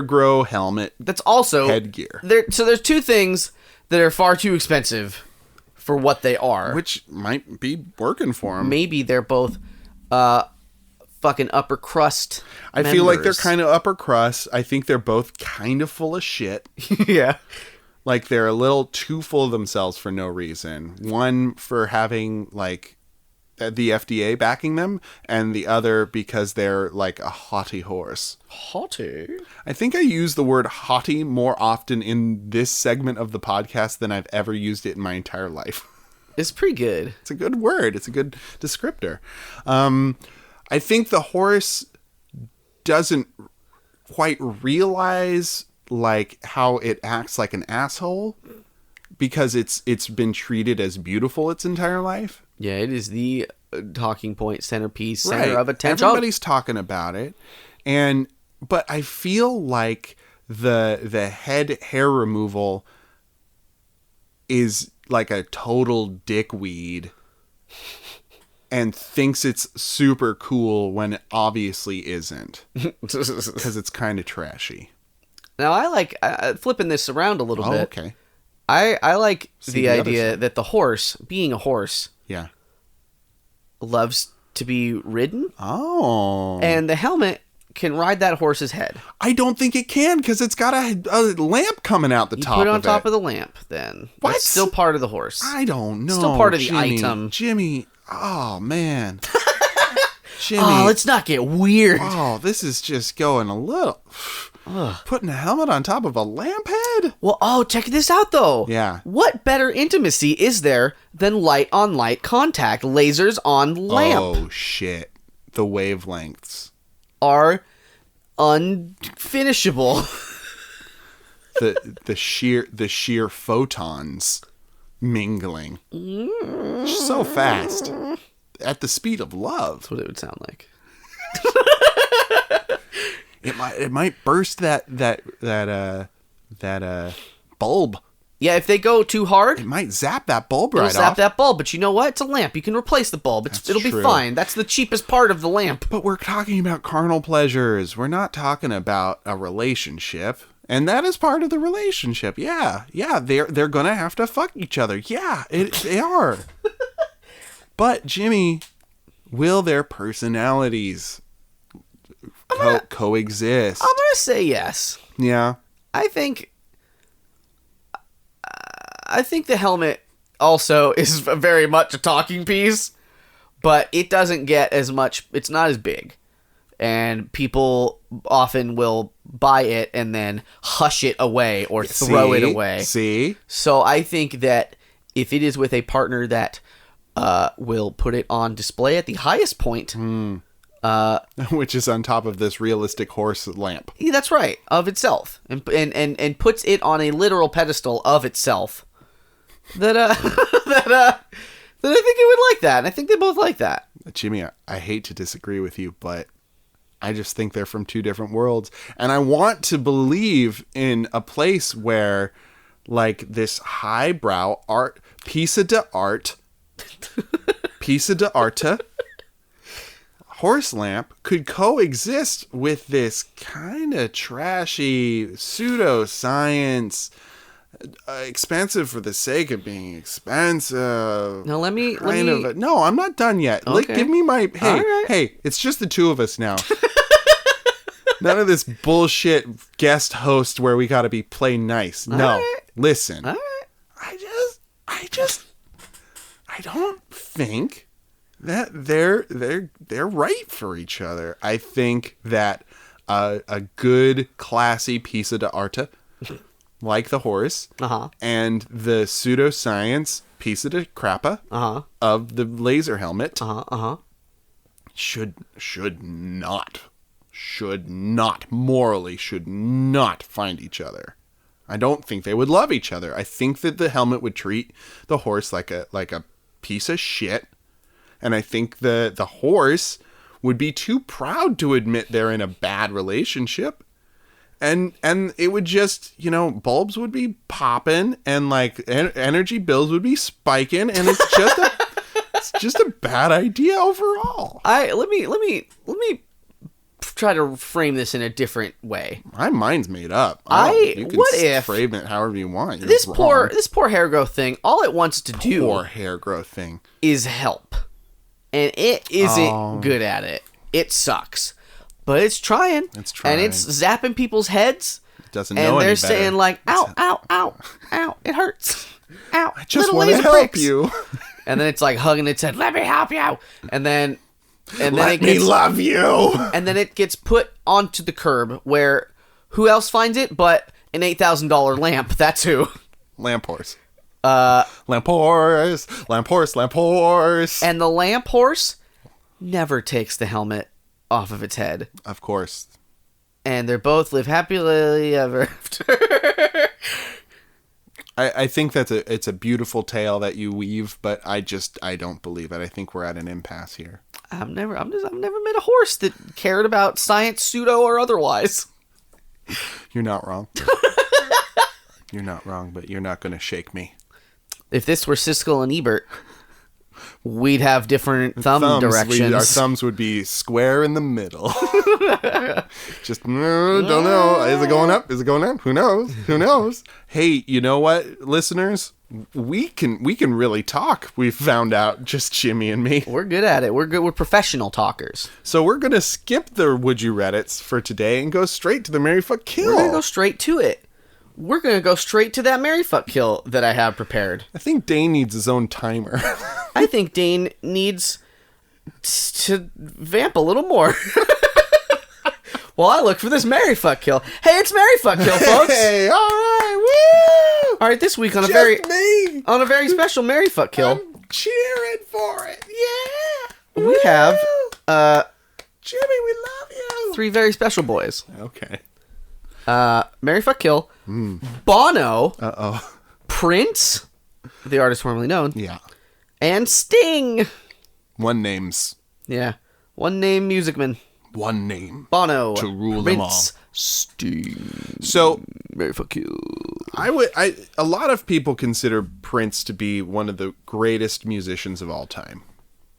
Speaker 2: grow
Speaker 1: helmet.
Speaker 2: that's also
Speaker 1: headgear.
Speaker 2: So there's two things that are far too expensive for what they are.
Speaker 1: Which might be working for them.
Speaker 2: Maybe they're both fucking upper crust
Speaker 1: I feel like they're kind of upper crust. I think they're both kind of full of shit.
Speaker 2: Yeah.
Speaker 1: Like they're a little too full of themselves for no reason. One for having like the FDA backing them, and the other because they're like a haughty horse.
Speaker 2: Haughty?
Speaker 1: I think I use the word haughty more often in this segment of the podcast than I've ever used it in my entire life.
Speaker 2: It's pretty good.
Speaker 1: It's a good word. It's a good descriptor. I think the horse doesn't quite realize like how it acts like an asshole because it's been treated as beautiful its entire life.
Speaker 2: Yeah, it is the talking point, centerpiece, center of attention.
Speaker 1: Everybody's talking about it, but I feel like the head hair removal is like a total dickweed and thinks it's super cool when it obviously isn't, because it's kind of trashy.
Speaker 2: Now I like flipping this around a little bit.
Speaker 1: Okay.
Speaker 2: I like the
Speaker 1: other
Speaker 2: idea
Speaker 1: side.
Speaker 2: that the horse, being a horse,
Speaker 1: Yeah.
Speaker 2: loves to be ridden.
Speaker 1: Oh.
Speaker 2: And the helmet can ride that horse's head.
Speaker 1: I don't think it can because it's got a lamp coming out the top of it.
Speaker 2: Put it on top of the lamp, then.
Speaker 1: What?
Speaker 2: That's still part of the horse.
Speaker 1: I don't know.
Speaker 2: Still part of the
Speaker 1: Jimmy,
Speaker 2: item.
Speaker 1: Jimmy. Oh, man. Jimmy.
Speaker 2: Oh, let's not get weird.
Speaker 1: Oh, this is just going a little... Putting a helmet on top of a lamp head?
Speaker 2: Well, check this out, though.
Speaker 1: Yeah.
Speaker 2: What better intimacy is there than light-on-light contact, lasers on lamp?
Speaker 1: Oh, shit. The wavelengths.
Speaker 2: Are unfinishable.
Speaker 1: the sheer photons mingling. So fast. At the speed of love.
Speaker 2: That's what it would sound like.
Speaker 1: It might burst that bulb.
Speaker 2: Yeah, if they go too hard,
Speaker 1: It might zap that bulb
Speaker 2: it'll
Speaker 1: right
Speaker 2: zap
Speaker 1: off.
Speaker 2: that bulb. But you know what? It's a lamp. You can replace the bulb. It'll be
Speaker 1: true.
Speaker 2: fine. That's the cheapest part of the lamp.
Speaker 1: But we're talking about carnal pleasures. We're not talking about a relationship. And that is part of the relationship. Yeah. They're gonna have to fuck each other. Yeah, they are. But Jimmy, will their personalities coexist?
Speaker 2: I'm gonna say yes.
Speaker 1: Yeah.
Speaker 2: I think the helmet also is very much a talking piece, but it doesn't get as much. It's not as big, and people often will buy it and then hush it away or throw it away.
Speaker 1: See?
Speaker 2: So I think that if it is with a partner that will put it on display at the highest point
Speaker 1: Which is on top of this realistic horse lamp.
Speaker 2: Yeah, that's right, of itself, and puts it on a literal pedestal of itself. That that I think it would like that, and I think they both like that.
Speaker 1: Jimmy, I hate to disagree with you, but I just think they're from two different worlds, and I want to believe in a place where, like, this highbrow art, piece de arte, horse lamp could coexist with this kind of trashy pseudoscience, expensive for the sake of being expensive.
Speaker 2: Now let me.
Speaker 1: No, I'm not done yet.
Speaker 2: Okay.
Speaker 1: Give me my.
Speaker 2: Right.
Speaker 1: Hey, it's just the two of us now. None of this bullshit guest host where we gotta be play nice. No,
Speaker 2: right.
Speaker 1: listen.
Speaker 2: All right.
Speaker 1: I don't think that they're right for each other. I think that a good, classy piece de arte, like the horse, and the pseudoscience piece de crappa of the laser helmet should not find each other. I don't think they would love each other. I think that the helmet would treat the horse like a piece of shit. And I think the horse would be too proud to admit they're in a bad relationship. And it would just, bulbs would be popping and like energy bills would be spiking, and it's just a bad idea overall.
Speaker 2: Let me try to frame this in a different way.
Speaker 1: My mind's made up. You can frame it however you want.
Speaker 2: This poor hair growth thing, all it wants to do
Speaker 1: poor hair growth thing
Speaker 2: is help. And it isn't good at it. It sucks. But it's trying. And it's zapping people's heads.
Speaker 1: It doesn't know any better.
Speaker 2: And they're saying like, ow, ow, ow, ow, it hurts. Ow,
Speaker 1: I just want to help you.
Speaker 2: And then it's like hugging its head, let me help you. And then
Speaker 1: let me love you.
Speaker 2: And then it gets put onto the curb where who else finds it but an $8,000 lamp? That's who.
Speaker 1: Lamp horse. Lamp horse.
Speaker 2: And the lamp horse never takes the helmet off of its head.
Speaker 1: Of course.
Speaker 2: And they both live happily ever after.
Speaker 1: I think it's a beautiful tale that you weave, but I don't believe it. I think we're at an impasse here.
Speaker 2: I've never met a horse that cared about science, pseudo or otherwise.
Speaker 1: You're not wrong. You're not wrong, but you're not going to shake me.
Speaker 2: If this were Siskel and Ebert, we'd have different thumb directions.
Speaker 1: Our thumbs would be square in the middle. Just, don't know. Is it going up? Is it going down? Who knows? Hey, you know what, listeners? We can really talk. We found out, just Jimmy and me.
Speaker 2: We're good at it. We're professional talkers.
Speaker 1: So we're going to skip the Would You Reddits for today and go straight to the Marry Fuck Kill.
Speaker 2: We're going to go straight to it. We're going to go straight to that Marry Fuck Kill that I have prepared.
Speaker 1: I think Dane needs his own timer.
Speaker 2: I think Dane needs to vamp a little more. While I look for this Marry Fuck Kill. Hey, it's Marry Fuck Kill, folks.
Speaker 1: Hey, all right, woo!
Speaker 2: All right, this week on a very special Marry Fuck Kill.
Speaker 1: I'm cheering for it. Yeah.
Speaker 2: We have
Speaker 1: Jimmy, we love you.
Speaker 2: 3 very special boys.
Speaker 1: Okay.
Speaker 2: Marry Fuck Kill. Bono.
Speaker 1: Uh-oh.
Speaker 2: Prince, the artist formerly known.
Speaker 1: Yeah.
Speaker 2: And Sting.
Speaker 1: One names.
Speaker 2: Yeah. One name music man.
Speaker 1: One name.
Speaker 2: Bono.
Speaker 1: To rule
Speaker 2: Prince,
Speaker 1: them all.
Speaker 2: Sting.
Speaker 1: So,
Speaker 2: Marry Fuck Kill.
Speaker 1: A lot of people consider Prince to be one of the greatest musicians of all time.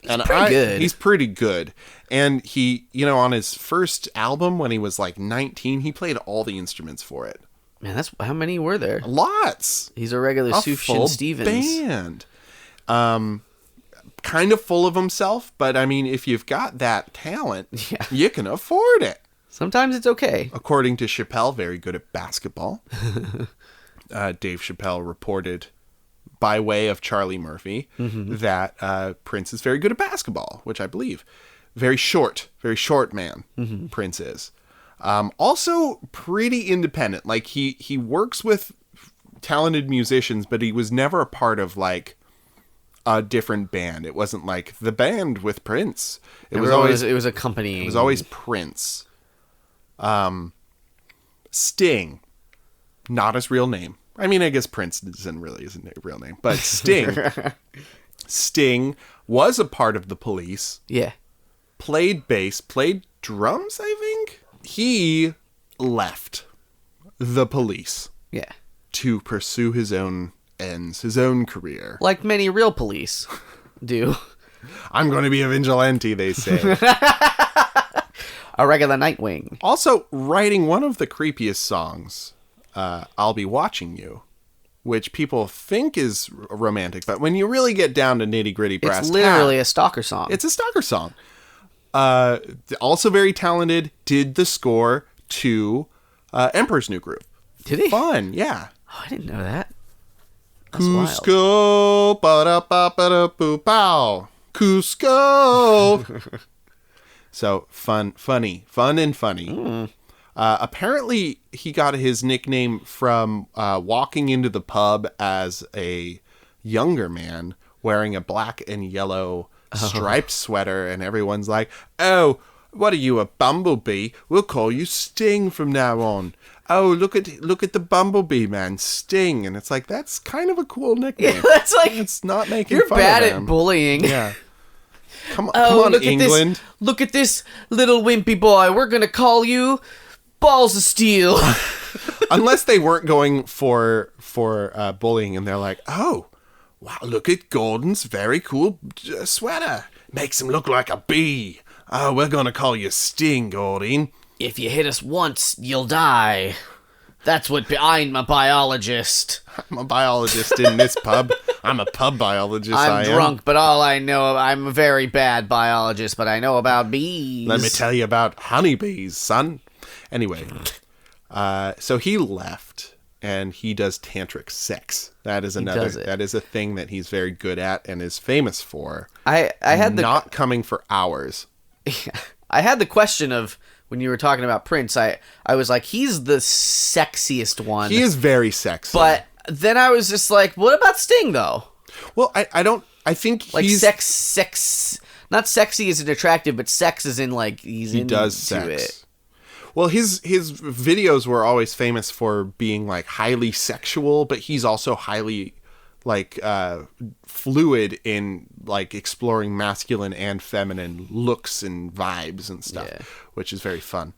Speaker 1: He's pretty good. And he, on his first album when he was like 19, he played all the instruments for it.
Speaker 2: Man, that's how many were there?
Speaker 1: Lots.
Speaker 2: He's a regular Sufjan Stevens
Speaker 1: band. Kind of full of himself, but I mean, if you've got that talent, you can afford it.
Speaker 2: Sometimes it's okay.
Speaker 1: According to Chappelle, very good at basketball. Dave Chappelle reported, by way of Charlie Murphy, that Prince is very good at basketball, which I believe. Very short man, Prince is. Also pretty independent. Like he works with talented musicians, but he was never a part of like a different band. It wasn't like the band with Prince. It
Speaker 2: was accompanying.
Speaker 1: It was always Prince. Sting, not his real name. I mean, I guess Prince isn't really his real name, but Sting. Sting was a part of the Police.
Speaker 2: Yeah.
Speaker 1: Played bass, played drums, I think. He left the Police.
Speaker 2: Yeah.
Speaker 1: To pursue his own ends, his own career.
Speaker 2: Like many real police do.
Speaker 1: I'm going to be a vigilante, they say.
Speaker 2: A regular Nightwing.
Speaker 1: Also, writing one of the creepiest songs, I'll Be Watching You, which people think is romantic, but when you really get down to nitty-gritty brass
Speaker 2: It's literally a stalker song.
Speaker 1: It's a stalker song. Also very talented, did the score to Emperor's New Groove.
Speaker 2: Did he?
Speaker 1: Fun, yeah.
Speaker 2: Oh, I didn't know that. That's
Speaker 1: Cusco, ba-da-ba-ba-da-boo-pow. Cusco. So, fun and funny. Apparently, he got his nickname from walking into the pub as a younger man wearing a black and yellow striped sweater, and everyone's like, "Oh, what are you, a bumblebee? We'll call you Sting from now on. Oh, look at the bumblebee man, Sting." And it's like, that's kind of a cool nickname.
Speaker 2: Yeah, that's like,
Speaker 1: it's not making
Speaker 2: you're
Speaker 1: fun
Speaker 2: bad
Speaker 1: of
Speaker 2: at
Speaker 1: him.
Speaker 2: bullying.
Speaker 1: Yeah. Come on,
Speaker 2: look
Speaker 1: England.
Speaker 2: Look at this little wimpy boy. We're gonna call you Balls of Steel.
Speaker 1: Unless they weren't going for bullying, and they're like, "Oh, wow, look at Gordon's very cool sweater. Makes him look like a bee. Oh, we're gonna call you Sting, Gordon.
Speaker 2: If you hit us once, you'll die. That's what I'm a biologist.
Speaker 1: I'm a biologist in this pub. I'm a pub biologist.
Speaker 2: I'm drunk, but all I know, I'm a very bad biologist, but I know about bees.
Speaker 1: Let me tell you about honeybees, son." Anyway, so he left, and he does tantric sex. That is that is a thing that he's very good at and is famous for.
Speaker 2: I had
Speaker 1: not coming for hours.
Speaker 2: I had the question of, when you were talking about Prince, I was like, he's the sexiest one.
Speaker 1: He is very sexy.
Speaker 2: But then I was just like, what about Sting, though?
Speaker 1: Well, I think
Speaker 2: like
Speaker 1: he's...
Speaker 2: sex, not sexy isn't attractive, but sex is in like, he
Speaker 1: does sex. Well, his videos were always famous for being like highly sexual, but he's also highly like fluid in like exploring masculine and feminine looks and vibes and stuff, which is very fun.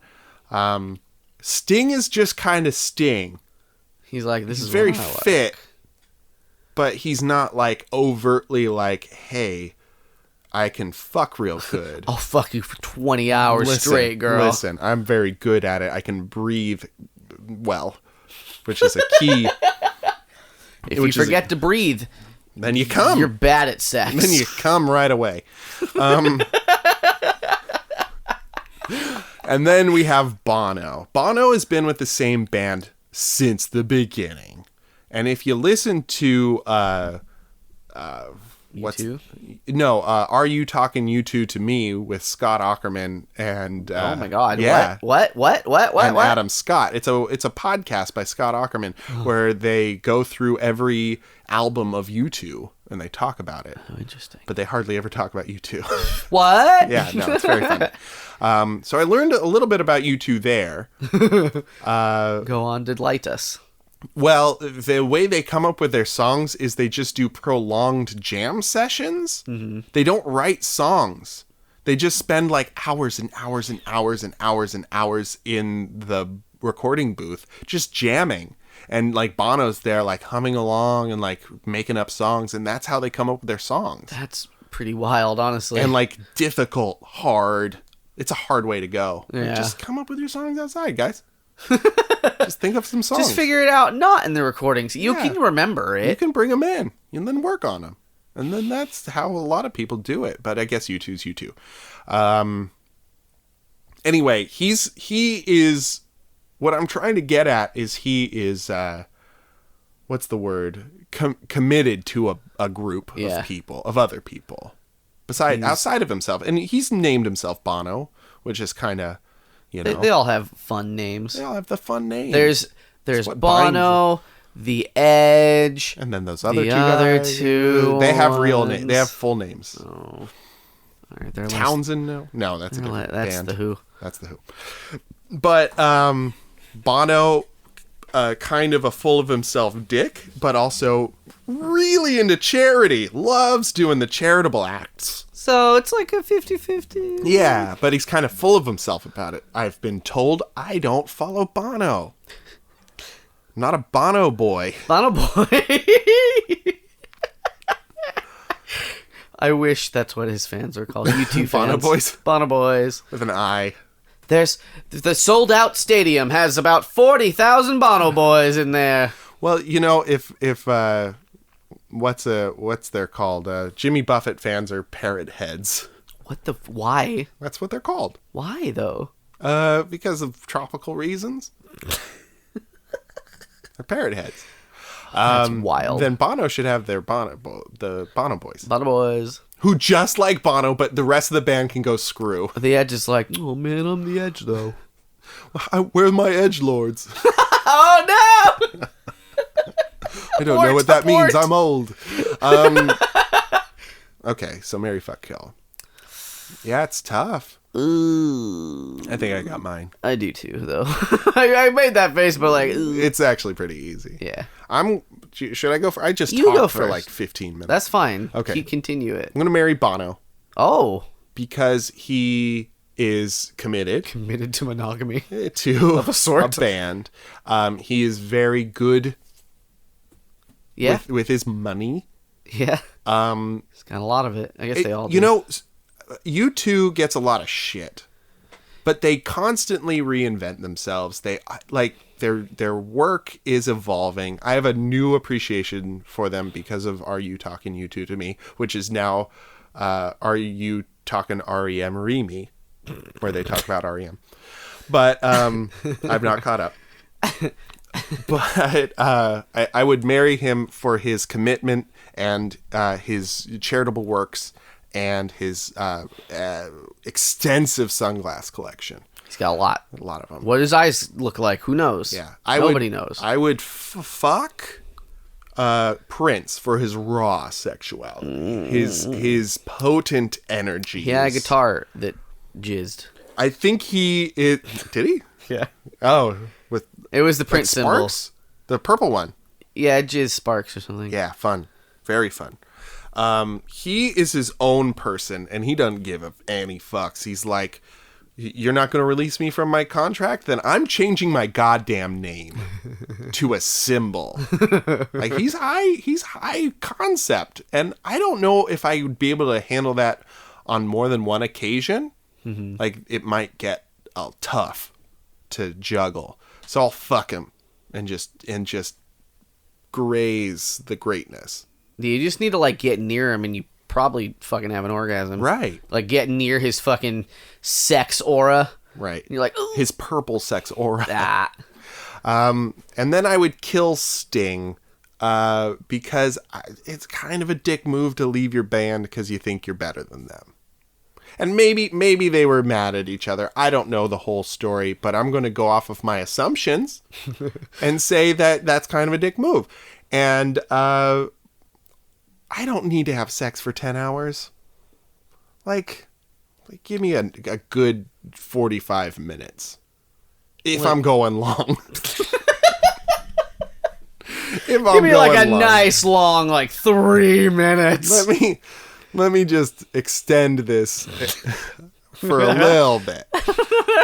Speaker 1: Sting is just kind of Sting.
Speaker 2: He's like, this is
Speaker 1: very fit, but he's not like overtly like, "Hey, I can fuck real good.
Speaker 2: I'll fuck you for 20 hours straight, girl."
Speaker 1: Listen, I'm very good at it. I can breathe well, which is a key.
Speaker 2: If you forget to breathe,
Speaker 1: then you come.
Speaker 2: You're bad at sex.
Speaker 1: Then you come right away. And then we have Bono. Bono has been with the same band since the beginning. And if you listen to
Speaker 2: U2?
Speaker 1: No, Are You Talking U2 to Me with Scott Aukerman and
Speaker 2: oh my god,
Speaker 1: yeah,
Speaker 2: what
Speaker 1: and Adam Scott. It's a podcast by Scott Aukerman where they go through every album of U2 and they talk about it.
Speaker 2: Oh, interesting.
Speaker 1: But they hardly ever talk about U2.
Speaker 2: What?
Speaker 1: Yeah, no, it's very funny. So I learned a little bit about U2 there.
Speaker 2: Go on, delight us.
Speaker 1: Well, the way they come up with their songs is they just do prolonged jam sessions. Mm-hmm. They don't write songs. They just spend like hours and hours and hours and hours and hours in the recording booth just jamming. And like Bono's there like humming along and like making up songs, and that's how they come up with their songs.
Speaker 2: That's pretty wild, honestly.
Speaker 1: And like difficult, hard. It's a hard way to go.
Speaker 2: Yeah.
Speaker 1: Like, just come up with your songs outside, guys. Just think of some songs.
Speaker 2: Just figure it out, not in the recordings. You can remember it.
Speaker 1: You can bring them in and then work on them. And then that's how a lot of people do it. But I guess U2's U2. Anyway, he is... What I'm trying to get at is he is... what's the word? Committed to a group of people, of other people. Outside of himself. And he's named himself Bono, which is kind of... You know,
Speaker 2: they all have fun names.
Speaker 1: They all have the fun names.
Speaker 2: There's Bono. The Edge.
Speaker 1: And then those other
Speaker 2: The
Speaker 1: two
Speaker 2: other
Speaker 1: guys.
Speaker 2: two
Speaker 1: They have real names.
Speaker 2: ones.
Speaker 1: They have full names.
Speaker 2: Oh. All right, they're
Speaker 1: Townsend? No, that's a different
Speaker 2: that's
Speaker 1: band.
Speaker 2: the Who.
Speaker 1: That's the Who. But Bono, kind of a full of himself dick, but also really into charity. Loves doing the charitable acts.
Speaker 2: So it's like a 50-50.
Speaker 1: Yeah, but he's kind of full of himself about it. I've been told I don't follow Bono. I'm not a Bono boy.
Speaker 2: Bono Boy. I wish that's what his fans are called. YouTube fans.
Speaker 1: Bono Boys?
Speaker 2: Bono Boys.
Speaker 1: With an I.
Speaker 2: There's the sold out stadium has about 40,000 Bono Boys in there.
Speaker 1: Well, if what's they're called? Jimmy Buffett fans are parrot heads.
Speaker 2: Why?
Speaker 1: That's what they're called.
Speaker 2: Why though?
Speaker 1: Because of tropical reasons. They're parrot heads.
Speaker 2: That's wild.
Speaker 1: Then Bono should have their the Bono Boys.
Speaker 2: Bono Boys.
Speaker 1: Who just like Bono, but the rest of the band can go screw.
Speaker 2: The Edge is like, oh man, I'm the Edge though.
Speaker 1: Where are my edgelords?
Speaker 2: Oh no!
Speaker 1: I don't know what that means. I'm old. Okay, so Mary Fuck Kill. Yeah, it's tough.
Speaker 2: Ooh.
Speaker 1: I think I got mine.
Speaker 2: I do too, though. I made that face, but like, ooh.
Speaker 1: It's actually pretty easy.
Speaker 2: Yeah.
Speaker 1: Should I go for? I just
Speaker 2: You
Speaker 1: talked
Speaker 2: go
Speaker 1: for
Speaker 2: first.
Speaker 1: like 15 minutes.
Speaker 2: That's fine.
Speaker 1: Okay.
Speaker 2: Continue it.
Speaker 1: I'm gonna marry Bono
Speaker 2: Oh.
Speaker 1: because he is committed
Speaker 2: Committed to monogamy.
Speaker 1: to
Speaker 2: Of a sort.
Speaker 1: a band. He is very good
Speaker 2: Yeah.
Speaker 1: with his money.
Speaker 2: Yeah. He's got a lot of it. I guess they all do.
Speaker 1: U2 gets a lot of shit, but they constantly reinvent themselves. They like their work is evolving. I have a new appreciation for them because of Are You Talking U2 to Me, which is now Are You Talking REM Remy, where they talk about REM. But I've not caught up. But I would marry him for his commitment and his charitable works and his extensive sunglass collection.
Speaker 2: He's got a lot.
Speaker 1: A lot of them.
Speaker 2: What his eyes look like, who knows?
Speaker 1: Yeah.
Speaker 2: Nobody knows.
Speaker 1: I would fuck Prince for his raw sexuality. His potent energy.
Speaker 2: He had a guitar that jizzed.
Speaker 1: I think did he?
Speaker 2: Yeah.
Speaker 1: Oh, with
Speaker 2: It was the Prince symbol.
Speaker 1: sparks? The purple one.
Speaker 2: Yeah, jizz sparks or something.
Speaker 1: Yeah, fun. Very fun. He is his own person, and he doesn't give any fucks. He's like, you're not going to release me from my contract? Then I'm changing my goddamn name to a symbol. Like, he's high concept, and I don't know if I would be able to handle that on more than one occasion. Mm-hmm. Like, it might get tough to juggle. So I'll fuck him and just graze the greatness.
Speaker 2: You just need to like get near him, and you probably fucking have an orgasm.
Speaker 1: Right.
Speaker 2: Like get near his fucking sex aura.
Speaker 1: Right.
Speaker 2: And you're like, ooh.
Speaker 1: His purple sex aura.
Speaker 2: Ah.
Speaker 1: And then I would kill Sting because it's kind of a dick move to leave your band because you think you're better than them. And maybe they were mad at each other. I don't know the whole story, but I'm going to go off of my assumptions and say that that's kind of a dick move. And I don't need to have sex for 10 hours. Like give me a good 45 minutes. If I'm going long.
Speaker 2: Give me like a nice long, like 3 minutes.
Speaker 1: Let me just extend this for a little bit.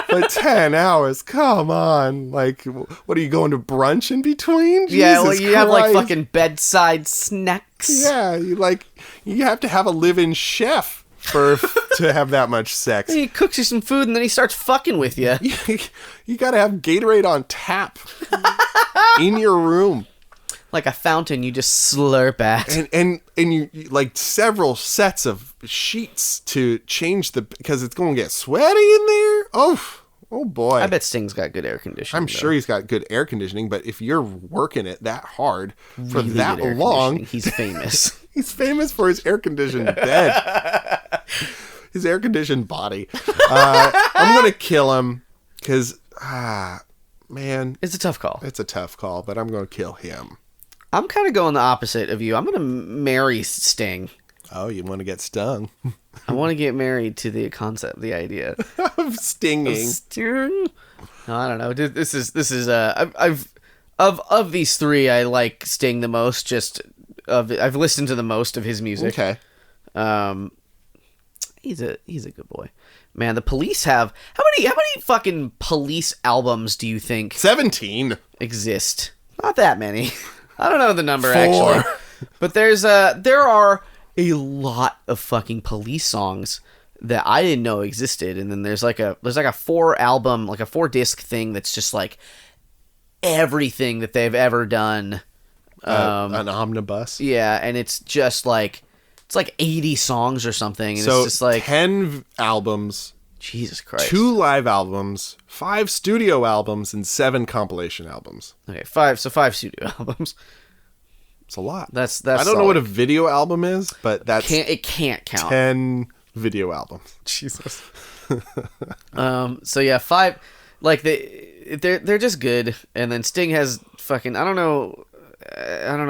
Speaker 1: But 10 hours, come on. Like, what are you going to brunch in between?
Speaker 2: Yeah, well,
Speaker 1: Jesus
Speaker 2: you have like
Speaker 1: Christ.
Speaker 2: fucking bedside snacks.
Speaker 1: Yeah, you have to have a live-in chef to have that much sex.
Speaker 2: He cooks you some food and then he starts fucking with you.
Speaker 1: You got to have Gatorade on tap in your room.
Speaker 2: Like a fountain you just slurp at.
Speaker 1: And you like several sets of sheets to change because it's going to get sweaty in there. Oh boy.
Speaker 2: I bet Sting's got good air conditioning.
Speaker 1: I'm sure he's got good air conditioning, but if you're working it that hard for
Speaker 2: Really
Speaker 1: that
Speaker 2: good air
Speaker 1: long,
Speaker 2: conditioning. He's famous.
Speaker 1: he's famous for his air conditioned bed. His air conditioned body. I'm going to kill him because, man.
Speaker 2: It's a tough call.
Speaker 1: It's a tough call, but I'm going to kill him.
Speaker 2: I'm kind of going the opposite of you. I'm going to marry Sting.
Speaker 1: Oh, you want to get stung?
Speaker 2: I want to get married to the concept, the idea
Speaker 1: Of stinging.
Speaker 2: Sting. No, I don't know. This is of these three, I like Sting the most. I've listened to the most of his music.
Speaker 1: Okay.
Speaker 2: He's a good boy. Man, the Police have how many fucking Police albums do you think
Speaker 1: 17
Speaker 2: exist? Not that many. I don't know the number
Speaker 1: 4.
Speaker 2: actually. But there are a lot of fucking Police songs that I didn't know existed, and then there's like a 4-album, like a 4-disc thing that's just like everything that they've ever done.
Speaker 1: An omnibus.
Speaker 2: Yeah, and it's just like 80 songs or something, and
Speaker 1: So
Speaker 2: it's just like
Speaker 1: 10 albums,
Speaker 2: Jesus Christ.
Speaker 1: 2 live albums, 5 studio albums, and 7 compilation albums.
Speaker 2: Okay, 5 studio albums.
Speaker 1: It's a lot.
Speaker 2: That's
Speaker 1: I don't know what a video album is, but that's
Speaker 2: it can't count.
Speaker 1: 10 video albums.
Speaker 2: Jesus. So yeah, 5, like they're just good, and then Sting has fucking I don't know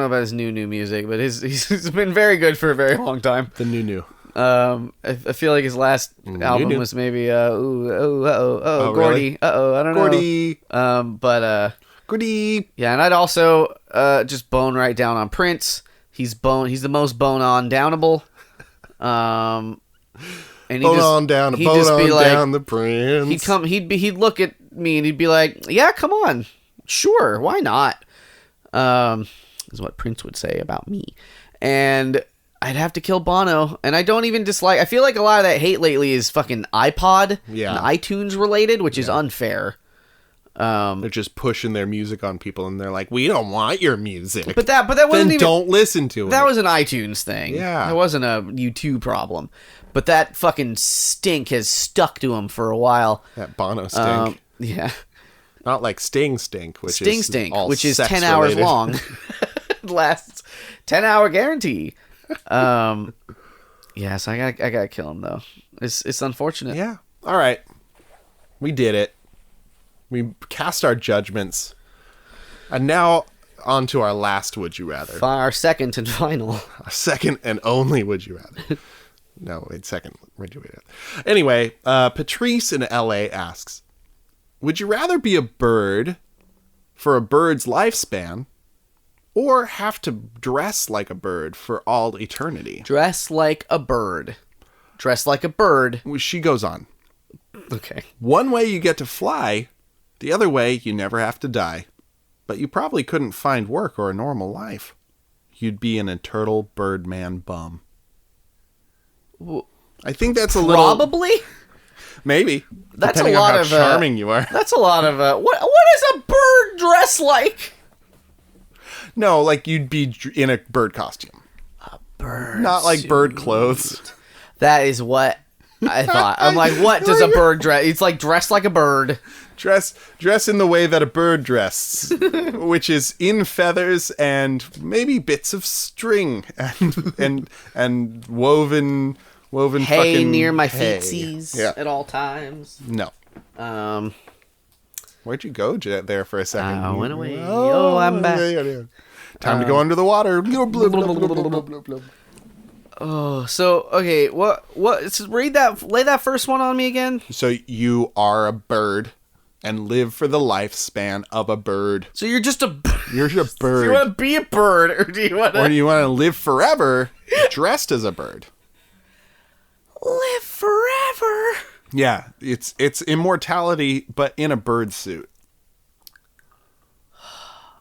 Speaker 2: about his new music, but he's been very good for a very long time.
Speaker 1: The new.
Speaker 2: I feel like his last album was maybe Gordy.
Speaker 1: Really?
Speaker 2: I don't
Speaker 1: Gordy.
Speaker 2: know. But
Speaker 1: Gordy.
Speaker 2: yeah, and I'd also just bone right down on Prince. He's the most bone on downable. And
Speaker 1: Down the Prince.
Speaker 2: He'd look at me and he'd be like, "Yeah, come on, sure, why not?" Is what Prince would say about me, and I'd have to kill Bono. And I don't even dislike. I feel like a lot of that hate lately is fucking iPod and iTunes related, which is unfair.
Speaker 1: They're just pushing their music on people, and they're like, "We don't want your music."
Speaker 2: But that wasn't
Speaker 1: then
Speaker 2: even.
Speaker 1: Don't listen to it.
Speaker 2: That was an iTunes thing.
Speaker 1: Yeah,
Speaker 2: that wasn't a YouTube problem. But that fucking stink has stuck to him for a while.
Speaker 1: That Bono stink.
Speaker 2: Yeah.
Speaker 1: Not like Sting stink, which is
Speaker 2: 10 hours long. Lasts 10-hour guarantee. Yeah, so I gotta kill him though. It's unfortunate.
Speaker 1: Yeah. All right. We did it. We cast our judgments. And now on to our last would you rather.
Speaker 2: Our second and final.
Speaker 1: Our second and only would you rather. No, wait, second would you rather. Anyway, Patrice in LA asks, would you rather be a bird for a bird's lifespan or have to dress like a bird for all eternity?
Speaker 2: Dress like a bird. Dress like a bird.
Speaker 1: She goes on.
Speaker 2: Okay.
Speaker 1: One way you get to fly, the other way you never have to die. But you probably couldn't find work or a normal life. You'd be an eternal birdman bum. I think that's a little...
Speaker 2: Probably?
Speaker 1: Maybe.
Speaker 2: That's a
Speaker 1: depending
Speaker 2: lot
Speaker 1: on
Speaker 2: of...
Speaker 1: how charming you are.
Speaker 2: That's a lot of... What does a bird dress like?
Speaker 1: No, like you'd be in a bird costume.
Speaker 2: A bird
Speaker 1: Not like
Speaker 2: suit.
Speaker 1: bird clothes.
Speaker 2: That is what I thought. I'm like, what does a bird dress? It's like dressed like a bird.
Speaker 1: Dress in the way that a bird dresses, which is in feathers and maybe bits of string and woven
Speaker 2: hay
Speaker 1: fucking
Speaker 2: near my
Speaker 1: hay.
Speaker 2: feetsies
Speaker 1: Yeah.
Speaker 2: at all times.
Speaker 1: No. Where'd you go there for a second?
Speaker 2: I went away. Oh, I'm back.
Speaker 1: Yeah. Time to go under the water.
Speaker 2: Oh, so okay, what? So lay that first one on me again.
Speaker 1: So you are a bird and live for the lifespan of a bird.
Speaker 2: So you're just a.
Speaker 1: You're a bird.
Speaker 2: Do you want to be a bird, or do you want to?
Speaker 1: Or do you want to live forever dressed as a bird?
Speaker 2: Live forever.
Speaker 1: Yeah, it's immortality, but in a bird suit.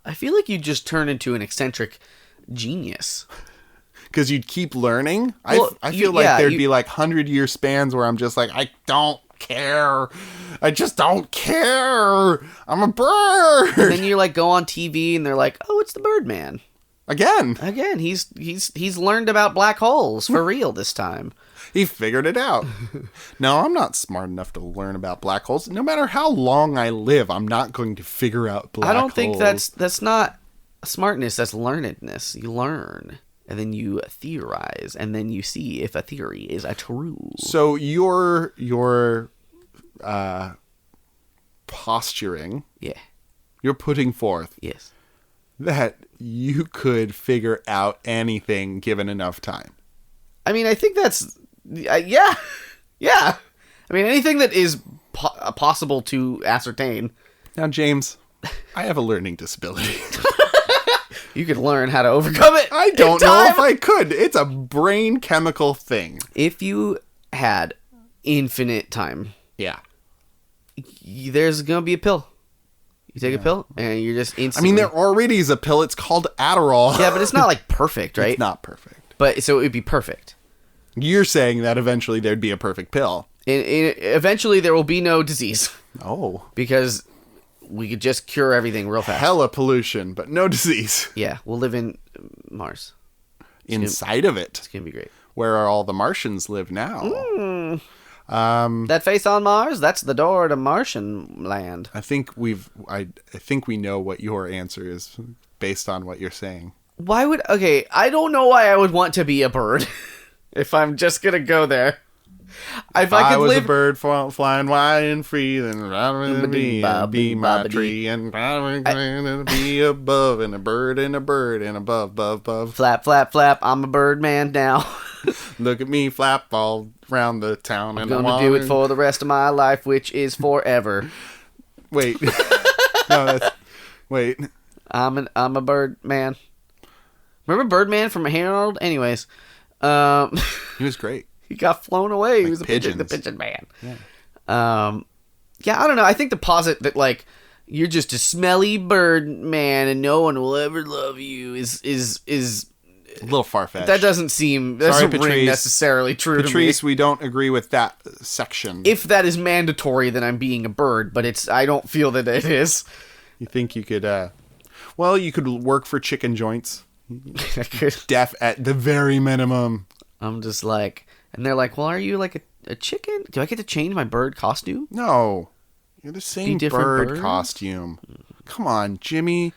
Speaker 2: I feel like you just turn into an eccentric genius.
Speaker 1: Because you'd keep learning.
Speaker 2: Well,
Speaker 1: I feel like there'd be like 100-year spans where I'm just like, I don't care. I just don't care. I'm a bird.
Speaker 2: And then you like go on TV and they're like, oh, it's the Birdman.
Speaker 1: Again,
Speaker 2: he's learned about black holes for real this time.
Speaker 1: He figured it out. No, I'm not smart enough to learn about black holes. No matter how long I live, I'm not going to figure out black holes.
Speaker 2: I don't think that's not smartness. That's learnedness. You learn, and then you theorize, and then you see if a theory is a true.
Speaker 1: So your posturing,
Speaker 2: yeah,
Speaker 1: you're putting forth
Speaker 2: yes,
Speaker 1: that you could figure out anything given enough time.
Speaker 2: I mean, I think that's yeah. I mean, anything that is possible to ascertain.
Speaker 1: Now, James, I have a learning disability.
Speaker 2: You could learn how to overcome it.
Speaker 1: I don't know if I could. It's a brain chemical thing.
Speaker 2: If you had infinite time,
Speaker 1: Yeah.
Speaker 2: there's gonna be a pill. You take a pill, and you're just instantly...
Speaker 1: I mean, there already is a pill. It's called Adderall.
Speaker 2: Yeah, but it's not, like, perfect, right?
Speaker 1: It's not perfect.
Speaker 2: But, so it would be perfect.
Speaker 1: You're saying that eventually there'd be a perfect pill.
Speaker 2: Eventually, there will be no disease.
Speaker 1: Oh.
Speaker 2: Because we could just cure everything real fast.
Speaker 1: Hella pollution, but no disease.
Speaker 2: Yeah, we'll live in Mars.
Speaker 1: Inside of it.
Speaker 2: It's gonna be great.
Speaker 1: Where all the Martians live now.
Speaker 2: That face on Mars, that's the door to Martian land.
Speaker 1: I think I think we know what your answer is based on what you're saying.
Speaker 2: I don't know why I would want to be a bird if I'm just gonna go there.
Speaker 1: If I was a bird flying wide and free, then I'd be my tree, and I'd be above, and a bird and a bird and above.
Speaker 2: Flap, flap, flap, I'm a bird man now.
Speaker 1: Look at me flap all around the town.
Speaker 2: I'm gonna do it for the rest of my life, which is forever.
Speaker 1: Wait. Wait.
Speaker 2: I'm a bird man. Remember Birdman from Harold? Anyways.
Speaker 1: He was great.
Speaker 2: He got flown away.
Speaker 1: Like
Speaker 2: he was the
Speaker 1: pigeons.
Speaker 2: pigeon man.
Speaker 1: Yeah.
Speaker 2: Yeah, I don't know. I think the posit that, like, you're just a smelly bird man and no one will ever love you is
Speaker 1: A little far-fetched.
Speaker 2: that doesn't ring necessarily true to me.
Speaker 1: Patrice, we don't agree with that section.
Speaker 2: If that is mandatory, then I'm being a bird, but I don't feel that it is.
Speaker 1: You think you could, you could work for chicken joints.
Speaker 2: I could.
Speaker 1: Deaf at the very minimum.
Speaker 2: I'm just like, and they're like, well, are you like a chicken? Do I get to change my bird costume?
Speaker 1: No. You're the same bird
Speaker 2: birds?
Speaker 1: costume. Come on, Jimmy.